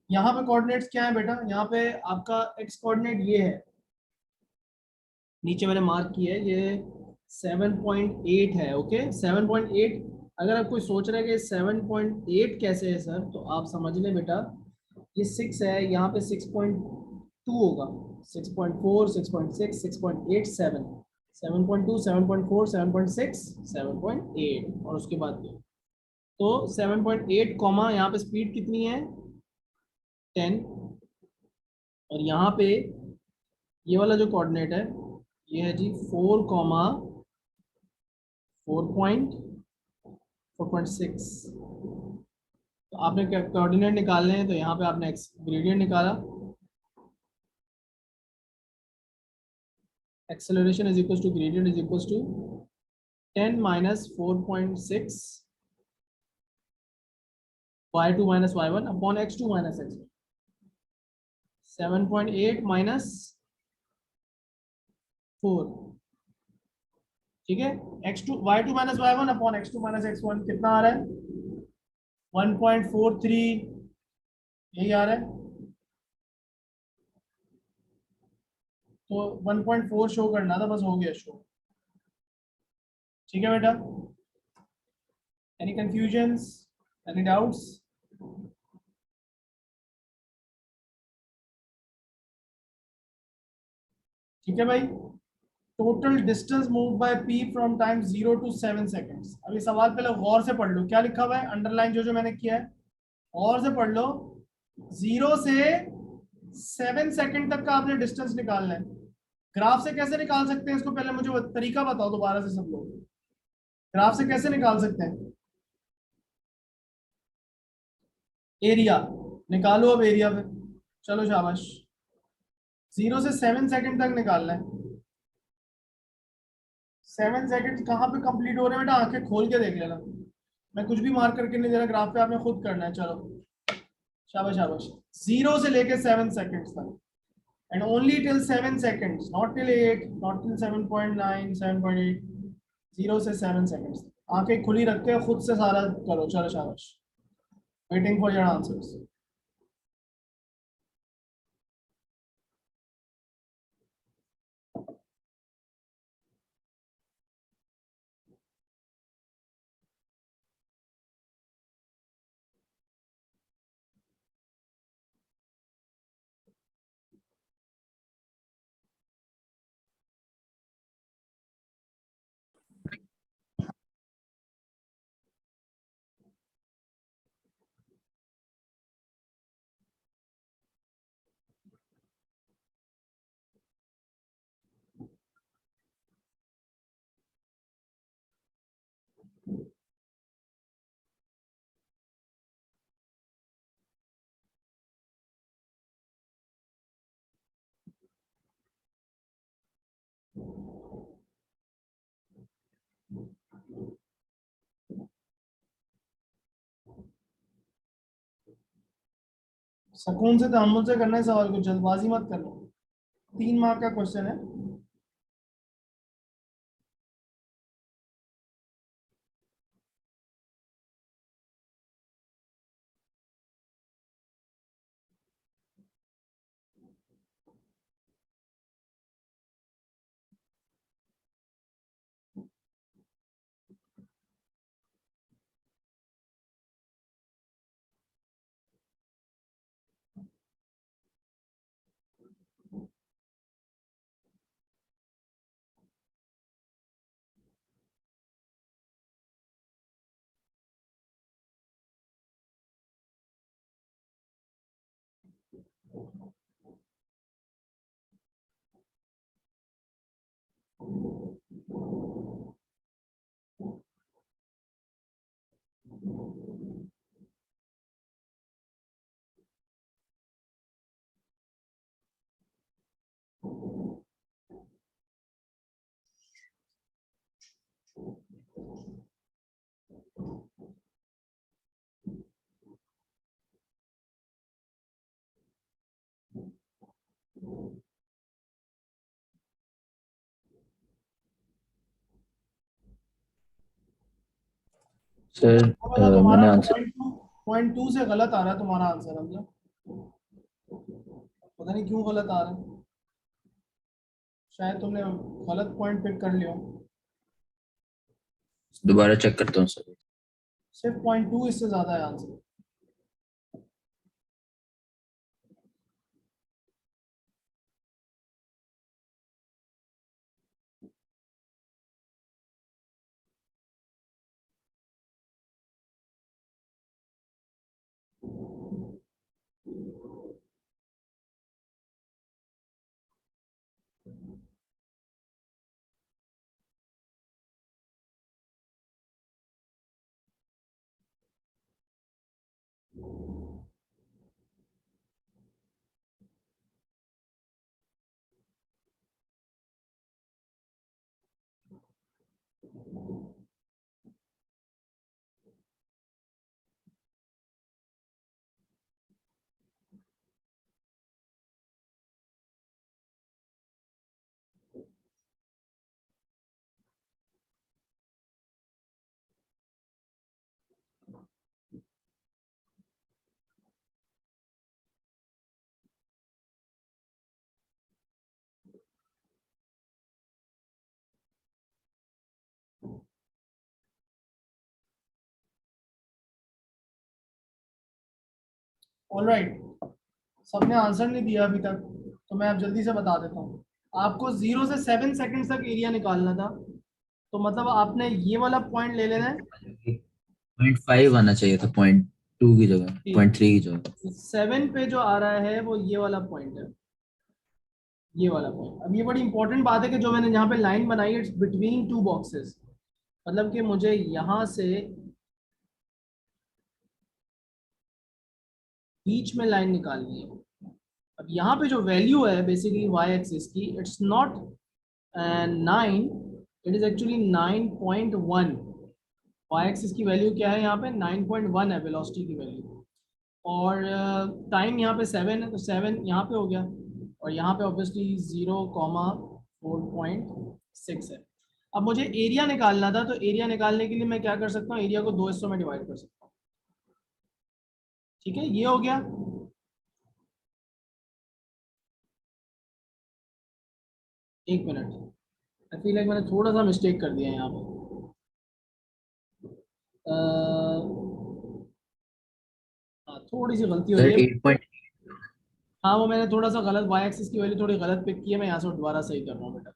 यहाँ पे कोऑर्डिनेट्स क्या है बेटा? यहाँ पे आपका एक्स कोऑर्डिनेट ये है, नीचे मैंने मार्क किया है, ये 7.8 है। ओके 7.8। अगर आप कोई सोच रहे हैं कि 7.8 कैसे है सर, तो आप समझ लें बेटा, ये 6 है, यहाँ पे 6.2 होगा, 6.4, 6.6, 6.8, 7, 7.2, 7.4, 7.6, 7.8 और उसके बाद ये। तो 7.8 कॉमा यहाँ पे स्पीड कितनी है? 10। और यहाँ पे ये वाला जो कोऑर्डिनेट है ये है जी 4.4.6। तो आपने कोऑर्डिनेट निकालने हैं, तो यहाँ पे आपने ग्रेडियंट निकाला, acceleration is equal to gradient is equal to 10 minus 4.6 y2 minus y1 upon x2 minus x1। 7.8 minus 4, ठीक है, x2 y2 minus y1 upon x2 minus x1 कितना आ रहा है? 1.43, यही आ रहा है। तो 1.4 शो करना था, बस हो गया शो। ठीक है बेटा, एनी कंफ्यूजन्स, एनी डाउट्स? ठीक है भाई, total distance move by P from time 0 to 7 seconds. अभी सवाल पहले गौर से पढ़ लो, क्या लिखा हुआ है अंडरलाइन, जो जो मैंने किया है गौर से पढ़ लो। 0 से 7 सेकेंड तक का आपने डिस्टेंस निकालना है। ग्राफ से कैसे निकाल सकते हैं इसको, पहले मुझे तरीका बताओ दोबारा से सब लोग, ग्राफ से कैसे निकाल सकते हैं? एरिया निकालो, अब एरिया पे चलो, शाबाश। 0 से 7 सेकेंड तक निकालना है। 7 सेकेंड कहाँ पे कंप्लीट हो रहे हैं बेटा? आंखें खोल के देख लेना, मैं कुछ भी मार्क करके नहीं दे रहा, ग्राफ पे आपने खुद करना है। चलो शाबाश शाबाश। 0 से लेके 7 सेकेंड्स तक, and only till 7 seconds, not till 8, not till 7.9, 7.8, 0 से 7 सेकेंड्स। आंखें खुली रख के खुद से सारा करो, चलो शाबाश। Waiting for your answers. सुकून से तहम्मुल से करना है सवाल को, जल्दबाजी मत करना। 3 मार्क का क्वेश्चन है। सर मैंने आंसर पॉइंट टू से गलत आ रहा है तुम्हारा आंसर, मतलब पता नहीं क्यों गलत आ रहा है। शायद तुमने गलत पॉइंट पिक कर लिया। दोबारा चेक करता हूँ सर। सिर्फ पॉइंट टू इससे ज्यादा है आंसर। ऑलराइट, सबने आंसर नहीं दिया अभी तक, तो मैं अब जल्दी से बता देता हूँ। आपको 0 से 7 सेकंड तक एरिया निकालना था, तो मतलब आपने ये वाला पॉइंट ले लेना है। 0.5 आना चाहिए था, 0.2 की जगह, 0.3 की जगह। 7 पे जो आ रहा है वो ये वाला पॉइंट है, ये वाला पॉइंट। अब ये बड़ी इंपॉर्टेंट बात है कि जो मैंने यहाँ पे लाइन बनाई, इट्स बिटवीन 2 बॉक्सेस, मतलब कि मुझे यहाँ से बीच में लाइन निकालनी है। अब यहाँ पे जो वैल्यू है बेसिकली वाई एक्सिस की, it's not 9, it is actually 9.1। Y axis की वैल्यू क्या है यहाँ पे? 9.1 है वेलोसिटी की वैल्यू। और टाइम यहाँ पे 7 है, तो 7 यहाँ पे हो गया, और यहाँ पे ऑब्वियसली 0,4.6 है। अब मुझे एरिया निकालना था, तो एरिया निकालने के लिए मैं क्या कर सकता हूँ? एरिया को 2 हिस्सों में डिवाइड कर सकता हूँ। ठीक है, ये हो गया। एक मिनट, आई फील लाइक मैंने थोड़ा सा मिस्टेक कर दिया है यहाँ पे। हाँ, थोड़ी सी गलती हो रही सर है। 8. हाँ, वो मैंने थोड़ा सा गलत, वाई एक्सिस की वैल्यू थोड़ी गलत पिक की है, मैं यहाँ से दोबारा सही कर रहा हूँ बेटा।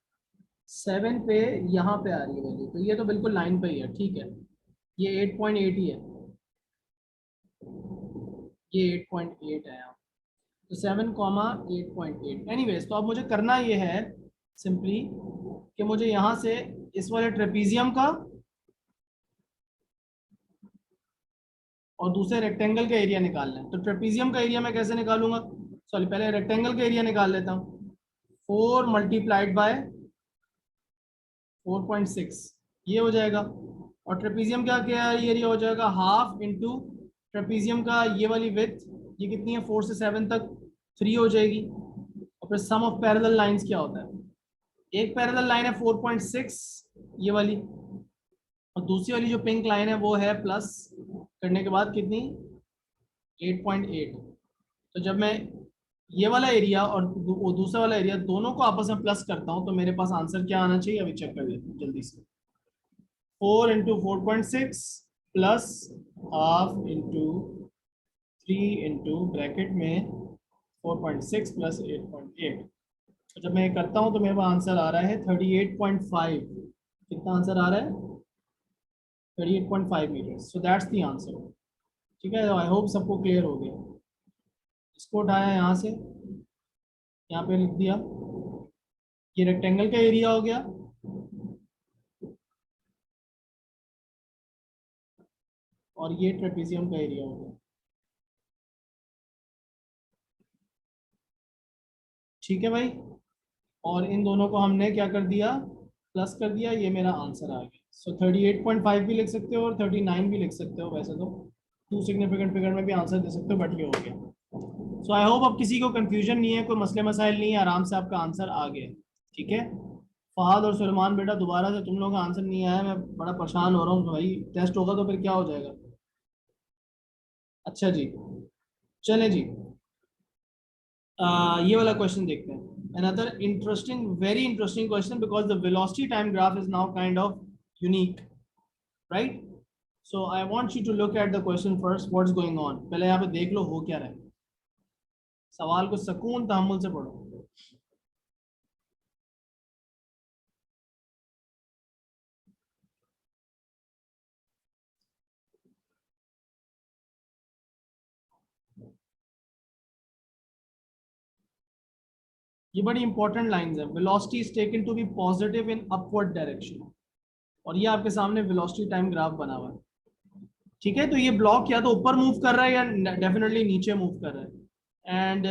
7 पे यहाँ पे आ रही है वैल्यू, तो ये तो बिल्कुल लाइन पे ही है, ठीक है। ये 8.8 ही है, ये 8.8 है यहाँ। तो 7, 8.8 एनीवेज। तो अब मुझे करना ये है सिंपली कि मुझे यहाँ से इस वाले ट्रेपीजियम का और दूसरे रेक्टेंगल का एरिया निकालना है। तो ट्रेपीजियम का एरिया मैं कैसे निकालूंगा, सॉरी पहले रेक्टेंगल का एरिया निकाल लेता हूँ। 4 मल्टीप्लाइड बाय 4.6 ये हो जाएगा। और ट्रेपीजियम का क्या एरिया हो जाएगा, हाफ इंटू ट्रेपीजियम का ये वाली विड्थ, ये कितनी है 4 से 7 तक 3 हो जाएगी। और फिर सम ऑफ पैरेलल लाइंस क्या होता है, एक पैरेलल लाइन है 4.6 ये वाली, और दूसरी वाली जो पिंक लाइन है वो है प्लस करने के बाद कितनी 8.8। तो जब मैं ये वाला एरिया और वो दूसरा वाला एरिया दोनों को आपस में प्लस करता हूं तो मेरे पास आंसर क्या आना चाहिए, अभी चेक कर लेते हैं जल्दी से। 4 into 4.6 plus half into 3 into bracket में 4.6 प्लस 8.8। तो जब मैं ये करता हूं तो मेरे पास आंसर आ रहा है 38.5। कितना आंसर आ रहा है 38.5 metre. So that's the answer. ठीक है, आई होप सबको क्लियर हो गया। इसको उठाया यहाँ से, यहाँ पे लिख दिया, ये रेक्टेंगल का एरिया हो गया, और ये ट्रेपीजियम का एरिया हो गया। ठीक है भाई, और इन दोनों को हमने क्या कर दिया, प्लस कर दिया, ये मेरा आंसर आ गया। सो 38.5 भी लिख सकते हो और 39 भी लिख सकते हो, वैसे तो टू सिग्निफिकेंट फिगर में भी आंसर दे सकते हो, बट ये हो गया। सो आई होप अब किसी को कंफ्यूजन नहीं है, कोई मसले मसाइल नहीं है, आराम से आपका आंसर आ गया। ठीक है, फहद और सलमान बेटा दोबारा से तुम लोगों का आंसर नहीं आया, मैं बड़ा परेशान हो रहा हूँ भाई, टेस्ट होगा तो फिर क्या हो जाएगा। अच्छा जी, चलें जी, ये वाला क्वेश्चन देखते हैं। Another interesting, very interesting question, because the velocity time graph is now kind of unique, right? So I want you to look at the question first. What's going on? पहले यहाँ पे देख लो हो क्या रहा है, सवाल को सुकून तहम्मुल से पढ़ो। ये बड़ी इंपॉर्टेंट लाइंस है। Velocity is taken to be positive in upward direction, और ये आपके सामने वेलोसिटी टाइम ग्राफ बना हुआ है। ठीक है, तो ये ब्लॉक या तो ऊपर मूव कर रहा है या डेफिनेटली नीचे मूव कर रहा है। एंड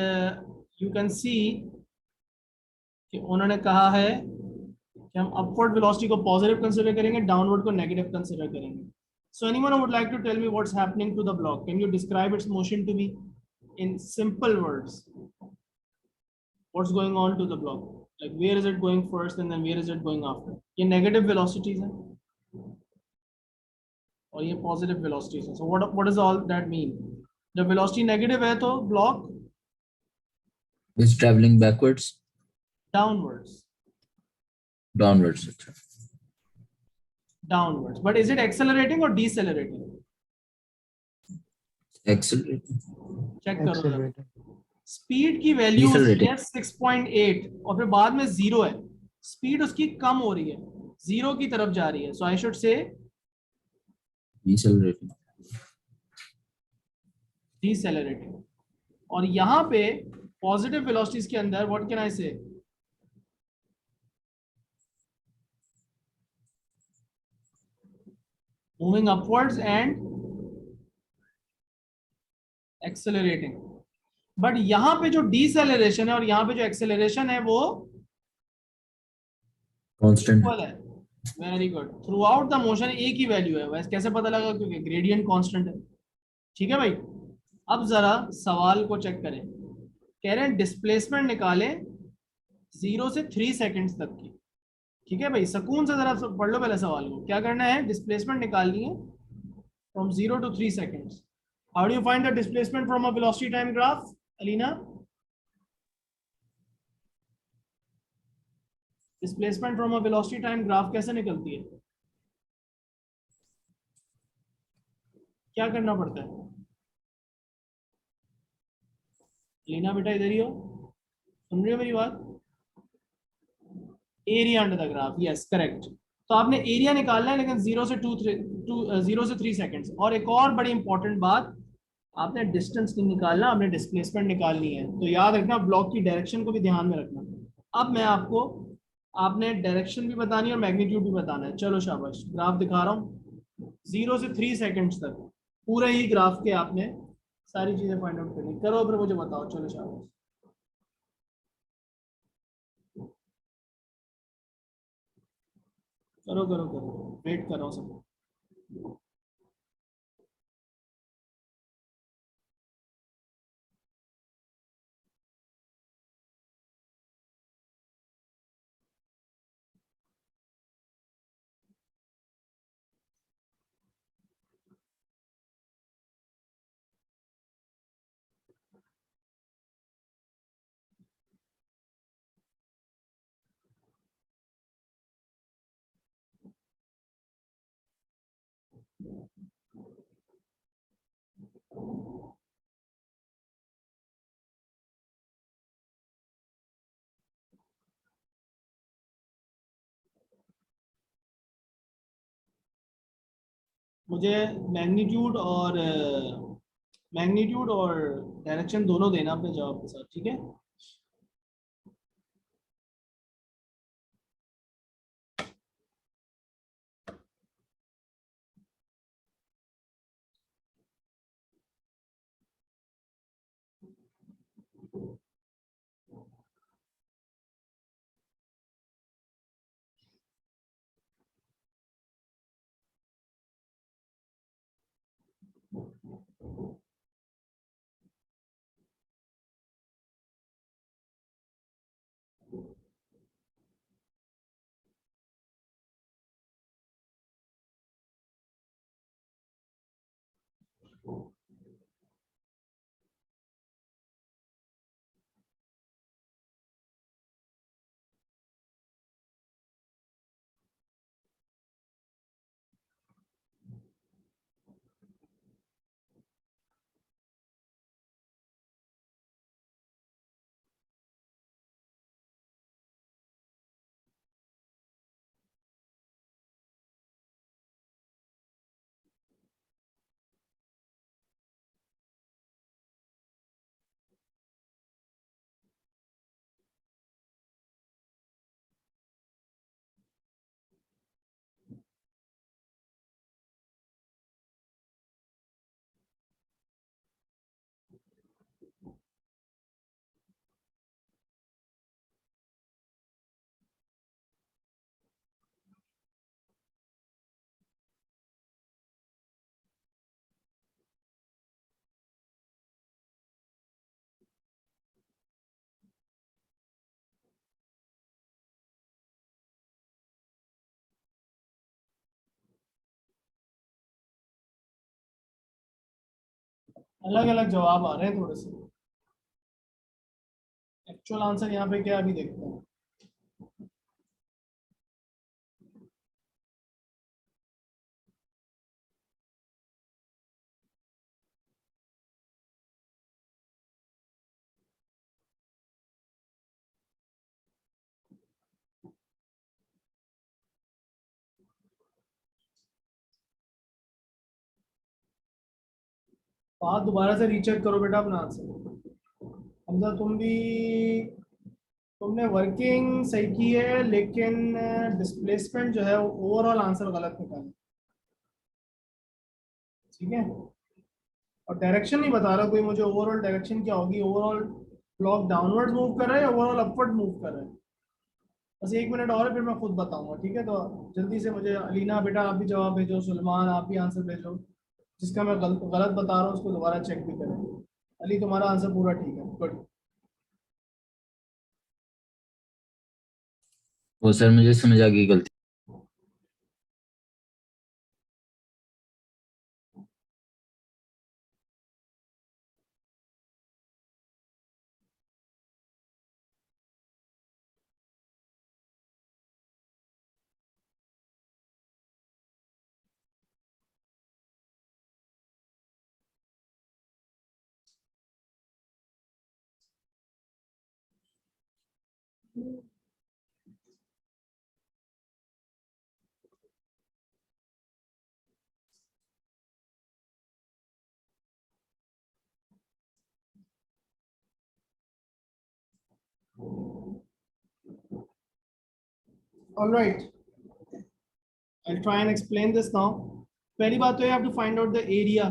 यू कैन सी कि उन्होंने कहा है कि हम अपवर्ड वेलोसिटी को पॉजिटिव कंसीडर करेंगे, डाउनवर्ड को नेगेटिव कंसीडर करेंगे। So anyone would like to tell me what's happening to the block? Can you describe its motion to me in simple words? What's going on to the block? Like where is it going first and then where is it going after? ये negative velocities हैं और ये positive velocities हैं. So what does all that mean? जब velocity negative है तो block is traveling backwards, downwards. downwards. Downwards. But is it accelerating or decelerating? Accelerating. Check करो. Accelerating. Speed की वैल्यू Decelerating. है 6.8 और फिर बाद में 0 है, स्पीड उसकी कम हो रही है, 0 की तरफ जा रही है। सो आई शुड से Decelerating. डिसेलरेटिंग। और यहाँ पे पॉजिटिव वेलोसिटीज के अंदर व्हाट कैन आई से, moving upwards and accelerating. But यहाँ पे जो डिसेलरेशन है और यहाँ पे जो एक्सेलरेशन है वो Constant. इक्वल है। Very good, through out the motion एक ही वैल्यू है। वैसे कैसे पता लगा? क्योंकि ग्रेडियंट कांस्टेंट है। ठीक है भाई, अब जरा सवाल को चेक करें। कह रहे हैं डिस्प्लेसमेंट निकालें 0 से 3 सेकंड्स तक की। ठीक है भाई, सुकून से जरा पढ़ लो पहले सवाल को। क्या करना है? डिस्प्लेसमेंट निकालनी है from 0 to 3 seconds. How do you find the displacement from a velocity time graph, Alina? Displacement from a velocity time graph कैसे निकलती है? क्या करना पड़ता है? लीना बेटा इधर ही हो, सुन रही हो मेरी बात? Area under the graph, yes correct. तो आपने एरिया निकालना है, लेकिन 0 से 3 सेकंड्स। और एक और बड़ी इंपॉर्टेंट बात, आपने डिस्टेंस नहीं निकालना, आपने डिस्प्लेसमेंट निकालनी है। तो याद रखना, ब्लॉक की डायरेक्शन को भी ध्यान में रखना। अब मैं आपको, आपने डायरेक्शन भी बतानी है और मैग्नीट्यूड भी बताना है। चलो शाबाश, ग्राफ दिखा रहा हूँ 0 से 3 सेकंड्स तक। पूरे ही ग्राफ के आपने सारी चीजें फाइंड आउट करनी। करो फिर मुझे बताओ, चलो शाबाश। करो करो करो, वेट कर रहा हूँ सब। मुझे मैग्नीट्यूड और डायरेक्शन दोनों देना अपने जवाब के साथ, ठीक है। अलग अलग जवाब आ रहे हैं थोड़े से। एक्चुअल आंसर यहाँ पे क्या है, अभी देखते हैं। बात दोबारा से रीचेक करो बेटा अपना आंसर। हमजा तुम भी, तुमने वर्किंग सही की है, लेकिन डिस्प्लेसमेंट जो है वो ओवरऑल आंसर गलत निकाला, ठीक है। और डायरेक्शन नहीं बता रहा कोई मुझे, ओवरऑल डायरेक्शन क्या होगी। ओवरऑल ब्लॉक डाउनवर्ड मूव कर रहा है या ओवरऑल अपवर्ड मूव कर रहा है। बस 1 मिनट और है, फिर मैं खुद बताऊंगा, ठीक है। तो जल्दी से मुझे, अलीना बेटा आप भी जवाब भेजो, सुलेमान आप भी आंसर भेजो। जिसका मैं गलत गलत बता रहा हूँ उसको दोबारा चेक भी करें। अली तुम्हारा आंसर पूरा ठीक है, गुड। वो सर मुझे समझ आ गई गलती। All right, I'll try and explain this now. पहली बात तो you have to find out the area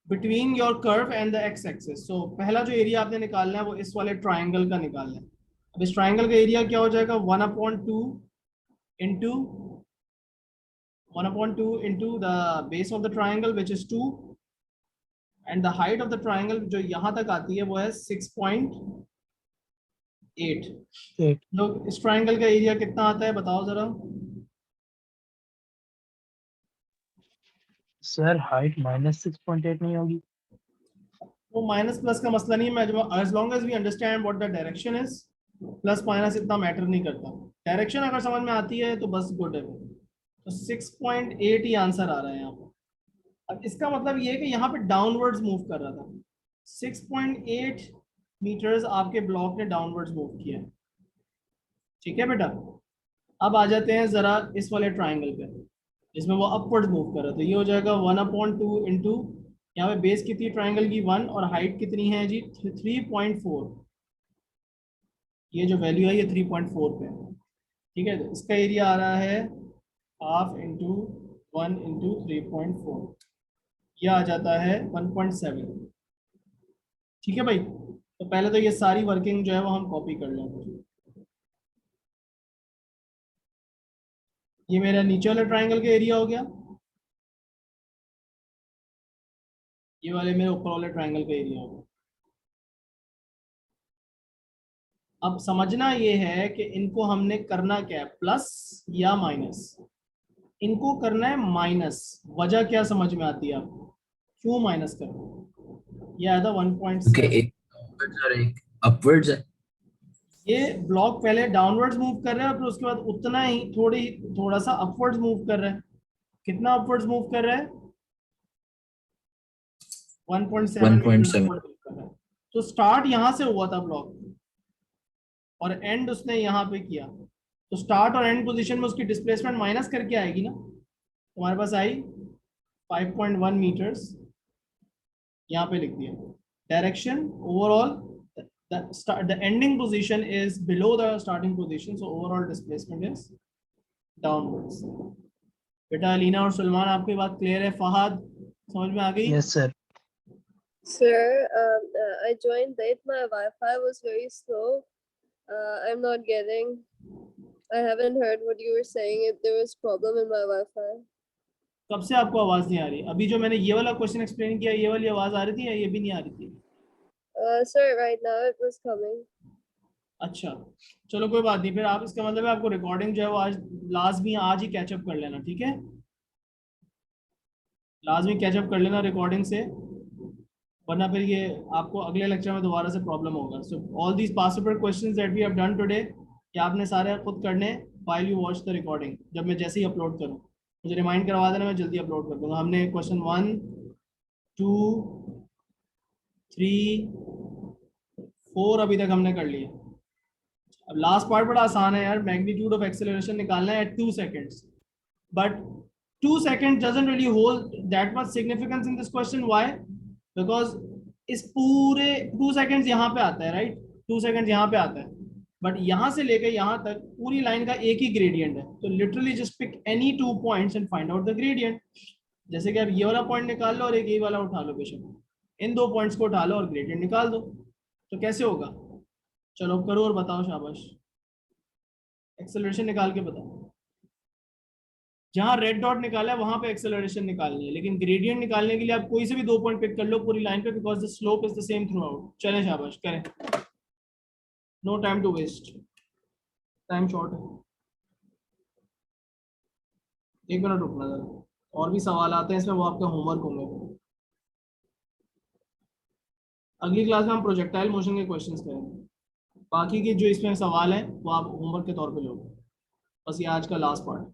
between your curve and the x axis. So पहला जो एरिया आपने निकालना है वो इस वाले ट्राइंगल का निकालना है. अब इस ट्राइंगल का एरिया क्या हो जाएगा? 1/2 into 1/2 into the base of the triangle which is 2 and the height of the triangle जो यहाँ तक आती है वो है 6.8. लोग इस ट्राइंगल का एरिया कितना आता है बताओ जरा. सर हाइट -6.8 नहीं होगी? वो माइनस प्लस का मसला नहीं है. मैं as long as we understand what the direction is, plus minus इतना मैटर नहीं करता. डायरेक्शन अगर समझ में आती है तो बस गुड है. तो 6.8 ही आंसर आ रहा है यहाँ पर. अब इसका मतलब ये है कि यहाँ पे डाउनवर्ड्स मूव कर रहा था. 6.8 मीटर्स आपके ब्लॉक ने डाउनवर्ड्स मूव किया. ठीक है बेटा. अब आ जाते हैं जरा इस वाले ट्राइंगल पे जिसमें वो अपवर्ड मूव कर रहा था. ये हो जाएगा 1/2 इंटू यहाँ पे बेस कितनी ट्राइंगल की 1 और हाइट कितनी है जी 3.4. ये जो वैल्यू है ये 3.4 पे है. ठीक है. तो इसका एरिया आ रहा है हाफ इंटू 1 इंटू 3.4. यह आ जाता है 1.7. ठीक है भाई. तो पहले तो ये सारी वर्किंग जो है वो हम कॉपी कर लेंगे. ये मेरा नीचे वाले ट्राइंगल का एरिया हो गया. ये वाले मेरे ऊपर वाले ट्राइंगल का एरिया हो गया. अब समझना ये है कि इनको हमने करना क्या है, प्लस या माइनस. इनको करना है माइनस. वजह क्या समझ में आती है आपको? क्यों माइनस करना? ये आया था 1.7. एक upwards और एक upwards है. ये ब्लॉक पहले डाउनवर्ड्स मूव कर रहा है फिर उसके बाद उतना ही थोड़ा सा अपवर्ड्स मूव कर रहा है. कितना अपवर्ड्स मूव कर रहा है? 1.7 मीटर upwards move कर रहा है. तो स्टार्ट यहाँ से हुआ था ब्लॉक और एंड उसने यहाँ पे किया. तो स्टार्ट और एंड पोजीशन में उसकी डिस्प्लेसमेंट माइनस करके आएगी ना. तुम्हारे पास आई 5.1 मीटर्स. यहाँ पे लिख दिया. Direction overall the ending position is below the starting position, so overall displacement is downwards. बेटा अलीना और सलमान आपकी बात क्लियर है? फहद समझ में आ गई? Yes sir. Sir, I joined late. My Wi-Fi was very slow. I'm not getting. I haven't heard what you were saying. There was problem in my Wi-Fi. कब से आपको आवाज नहीं आ रही? अभी जो मैंने ये वाला क्वेश्चन एक्सप्लेन किया ये वाली आवाज आ रही थी या ये भी नहीं आ रही थी? Sir, right now it was coming. अच्छा चलो कोई बात नहीं. फिर आप इसका मतलब है आपको रिकॉर्डिंग जो है वो आज लाजमी आज ही कैचअप कर लेना. ठीक है. लाजमी कैचअप कर लेना रिकॉर्डिंग से, वरना फिर ये आपको अगले लेक्चर में दोबारा से प्रॉब्लम होगा. So all these past paper questions that we have done today ये आपने सारे खुद करने while you watch the recording. जब मैं जैसे ही अपलोड करूँ मुझे रिमाइंड करवा देना, मैं जल्दी अपलोड कर दूंगा. हमने क्वेश्चन 1 2 3 4 अभी तक हमने कर लिया. अब लास्ट पार्ट बड़ा आसान है यार. मैग्नीट्यूड ऑफ एक्सेलरेशन निकालना है at 2 seconds. But 2 seconds doesn't really hold that much significance in this question. Why? Because इस पूरे 2 seconds यहाँ पे आता है, राइट? 2 seconds यहाँ पे आता है, बट यहाँ से लेकर यहाँ तक पूरी लाइन का एक ही ग्रेडियंट है. तो literally just pick any 2 points and find out the gradient. जैसे कि आप ये वाला पॉइंट निकाल लो और एक ये वाला उठा लो बेशक. इन 2 पॉइंट्स को उठा लो और ग्रेडियंट निकाल दो. तो कैसे होगा? चलो करो और बताओ. शाबाश. एक्सेलरेशन निकाल के बताओ. जहां रेड डॉट निकाला है वहां पे एक्सेलरेशन निकालनी है, लेकिन ग्रेडियंट निकालने के लिए आप कोई से भी 2 पॉइंट पिक कर लो पूरी लाइन पे, because the slope is the same throughout. चलें शाबाश करें. No time to waste. Time short है. 1 मिनट रुकना जरा. और भी सवाल आते हैं इसमें, वो आपका होमवर्क होंगे. अगली क्लास में हम प्रोजेक्टाइल मोशन के क्वेश्चंस करेंगे. बाकी के जो इसमें सवाल हैं वो आप होमवर्क के तौर पे लोगे. बस ये आज का last part.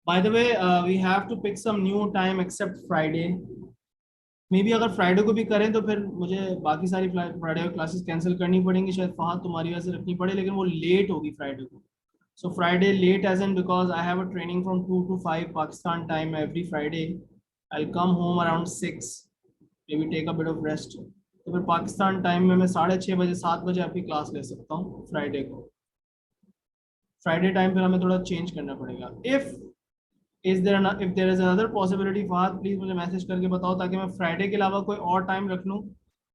By the way, we have to pick some new time except Friday. May be अगर फ्राइडे को भी करें तो फिर मुझे बाकी सारी फ्राइडे को क्लासेस कैंसिल करनी पड़ेंगी. शायद फहद तुम्हारी वजह से रखनी पड़े, लेकिन वो लेट होगी फ्राइडे को. So Friday late as an because I have a training from 2 to 5 Pakistan time every Friday. I'll come home around 6, maybe take a bit of rest. तो फिर पाकिस्तान टाइम में मैं 6:30 बजे 7 बजे आपकी क्लास ले सकता हूँ फ्राइडे को. फ्राइडे टाइम फिर हमें थोड़ा चेंज करना पड़ेगा. if there is another possibility, Fahad please मुझे मैसेज करके बताओ ताकि मैं फ्राइडे के अलावा कोई और टाइम रख लूँ.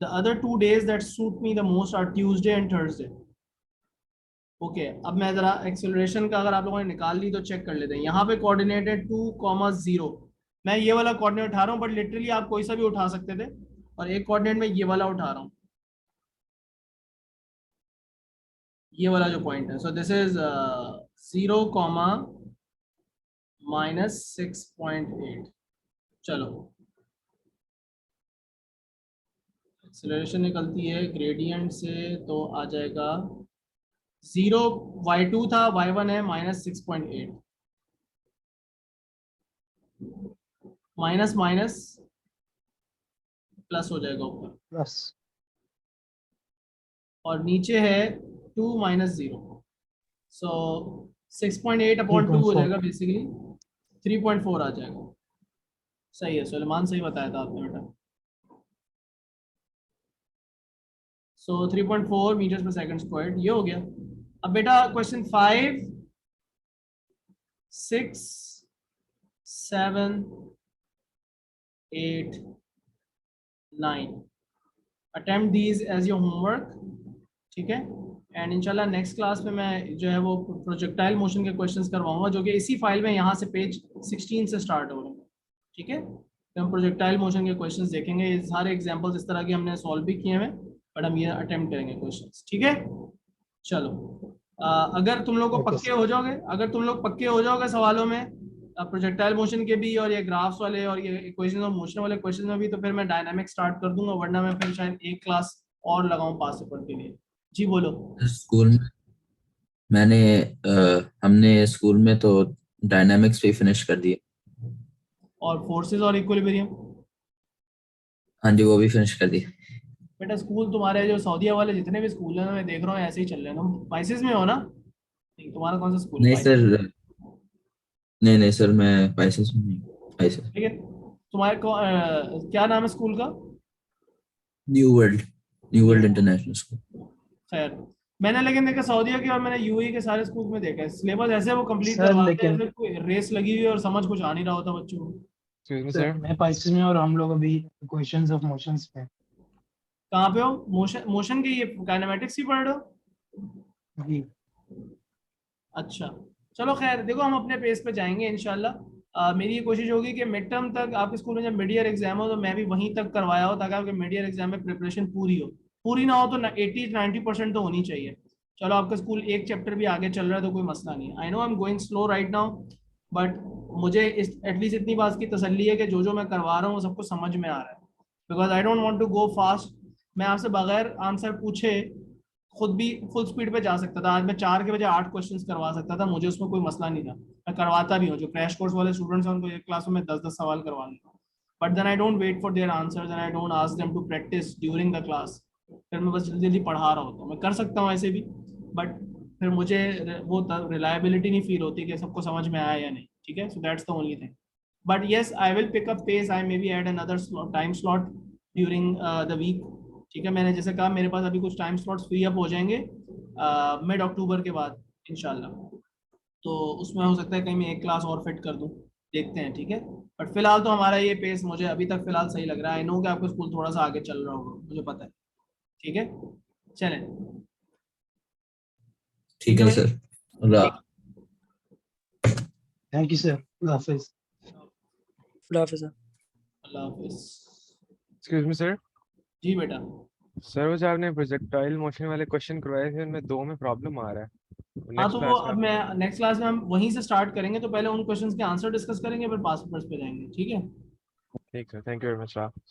The other 2 days that suit me the most are Tuesday and Thursday. Okay अब मैं जरा एक्सेलरेशन का अगर आप लोगों ने निकाल ली तो चेक कर लेते हैं. यहाँ पे कोऑर्डिनेटेड 2,0. मैं ये वाला कोऑर्डिनेट उठा रहा हूँ, बट लिटरली आप कोई सा भी उठा सकते थे. और एक कोऑर्डिनेट में ये वाला उठा रहा हूँ, ये वाला जो पॉइंट है. So this is 0, -6.8. चलो एक्सेलरेशन निकलती है ग्रेडियंट से तो आ जाएगा 0. y2 था, y1 है -6.8. माइनस माइनस प्लस हो जाएगा ऊपर, प्लस और नीचे है 2 - 0. सो 6.8 अपॉन 2 हो 3.4. जाएगा, बेसिकली 3.4 आ जाएगा. सही है सुलेमान, सही बताया था आपने बेटा. So 3.4 metres per second squared, ये हो गया. अब बेटा question 5, 6, 7, 8, 9 attempt these as your homework. ठीक है, एंड इंशाल्लाह नेक्स्ट क्लास में मैं जो है वो प्रोजेक्टाइल मोशन के क्वेश्चंस करवाऊंगा, जो कि इसी फाइल में यहाँ से पेज 16 से स्टार्ट हो रहे हैं. ठीक है, तो हम प्रोजेक्टाइल मोशन के क्वेश्चंस देखेंगे. ये सारे एग्जांपल्स इस तरह के हमने सॉल्व भी किए हैं, बट हम ये अटेम्प्ट करेंगे क्वेश्चंस. ठीक है, चलो. अगर तुम लोग को Okay, पक्के हो जाओगे, अगर तुम लोग पक्के हो जाओगे सवालों में प्रोजेक्टाइल मोशन के भी और ये ग्राफ्स वाले और ये इक्वेशन और मोशन वाले क्वेश्चन में भी, तो फिर मैं डायनामिक स्टार्ट कर दूंगा, वरना मैं फिर शायद एक क्लास और लगाऊं पास पेपर के लिए. जी बोलो. स्कूल में हमने स्कूल में तो डायनामिक्स भी फिनिश कर दिए. और फोर्सेस और इक्विलिब्रियम? हाँ जी, वो भी फिनिश कर दिए. बेटा स्कूल तुम्हारे जो सऊदीया वाले जितने भी स्कूल हैं मैं देख रहा हूँ ऐसे ही चल रहे हैं. तुम पाइसेस में हो ना? नहीं, तुम्हारा कौन सा स्कूल है? नहीं सर, नहीं सर, मैं पाइसेस में नहीं. पाइसेस. ठीक है, तुम्हारे को क्या नाम है स्कूल का? New world international school. खैर, मैंने लेकिन देखा सऊदीया के और मैंने यूएई के सारे स्कूल में देखा है, सिलेबस ऐसे वो कंप्लीट सर, करवाते हैं लेकिन- जैसे कोई रेस लगी हुई है और समझ कुछ आ नहीं रहा होता बच्चों को. Excuse me, sir sir. मैं पाइसेस में और हम लोग अभी इक्वेशंस ऑफ मोशंस पे. कहाँ पे हो? मोशन के ये काइनेमेटिक्स ही पढ़ रहे हो? जी अच्छा, चलो खैर, देखो हम अपने पेस पे जाएंगे इंशाल्लाह. मेरी ये कोशिश होगी कि मिड टर्म तक आपके स्कूल में जब मिड ईयर एग्जाम हो तो मैं भी वहीं तक करवाया हो, ताकि आपके मिड ईयर एग्जाम में प्रिपरेशन पूरी हो. पूरी ना हो तो 80-90% तो होनी चाहिए. चलो आपका स्कूल एक चैप्टर भी आगे चल रहा है तो कोई मसला नहीं. I know I am going slow right now, but मुझे एटलीस्ट इतनी बात की तसल्ली है कि जो मैं करवा रहा हूँ वो सबको समझ में आ रहा है. Because I don't want to go fast. मैं आपसे बगैर आंसर पूछे खुद भी फुल स्पीड पे जा सकता था. आज मैं 4 के बजाय 8 क्वेश्चंस करवा सकता था, मुझे उसमें कोई मसला नहीं था. मैं करवाता भी हूँ. जो क्रैश कोर्स वाले स्टूडेंट्स हैं उनको एक क्लास में 10-10 सवाल करवा लूँगा, but then I don't wait for their answers and I don't ask them to practice during the class. फिर मैं बस जल्दी जल्दी पढ़ा रहा होता हूँ. मैं कर सकता हूँ ऐसे भी, बट फिर मुझे वो रिलायबिलिटी नहीं फील होती कि सबको समझ में आया या नहीं. ठीक है, so that's the only thing. But yes, I will pick up pace. I may be add another time slot during the week. ठीक है, मैंने जैसे कहा मेरे पास अभी कुछ टाइम स्लॉट्स फ्री अप हो जाएंगे मिड अक्टूबर के बाद इंशाल्लाह. तो उसमें हो सकता है कहीं मैं एक क्लास और फिट कर दूं, देखते हैं. ठीक है, बट फिलहाल तो हमारा ये पेस मुझे अभी तक फिलहाल सही लग रहा है. आई नो कि आपका स्कूल थोड़ा सा आगे चल रहा होगा, मुझे पता है. ठीक है, चलें. ठीक है sir. Allah. Thank you sir. Allah Hafiz. Allah Hafiz. Excuse me, sir. जी बेटा. सर वो जो आपने प्रोजेक्टाइल मोशन वाले क्वेश्चन करवाए थे उनमें 2 में प्रॉब्लम आ रहा है. हाँ, नेक्स्ट तो वो क्लास अब में मैं नेक्स्ट क्लास में हम वहीं से स्टार्ट करेंगे. तो पहले उन क्वेश्चंस के आंसर डिस्कस करेंगे, फिर पास पेपर्स पे जाएंगे. ठीक है. ठीक है. Thank you very much. Allah Hafiz.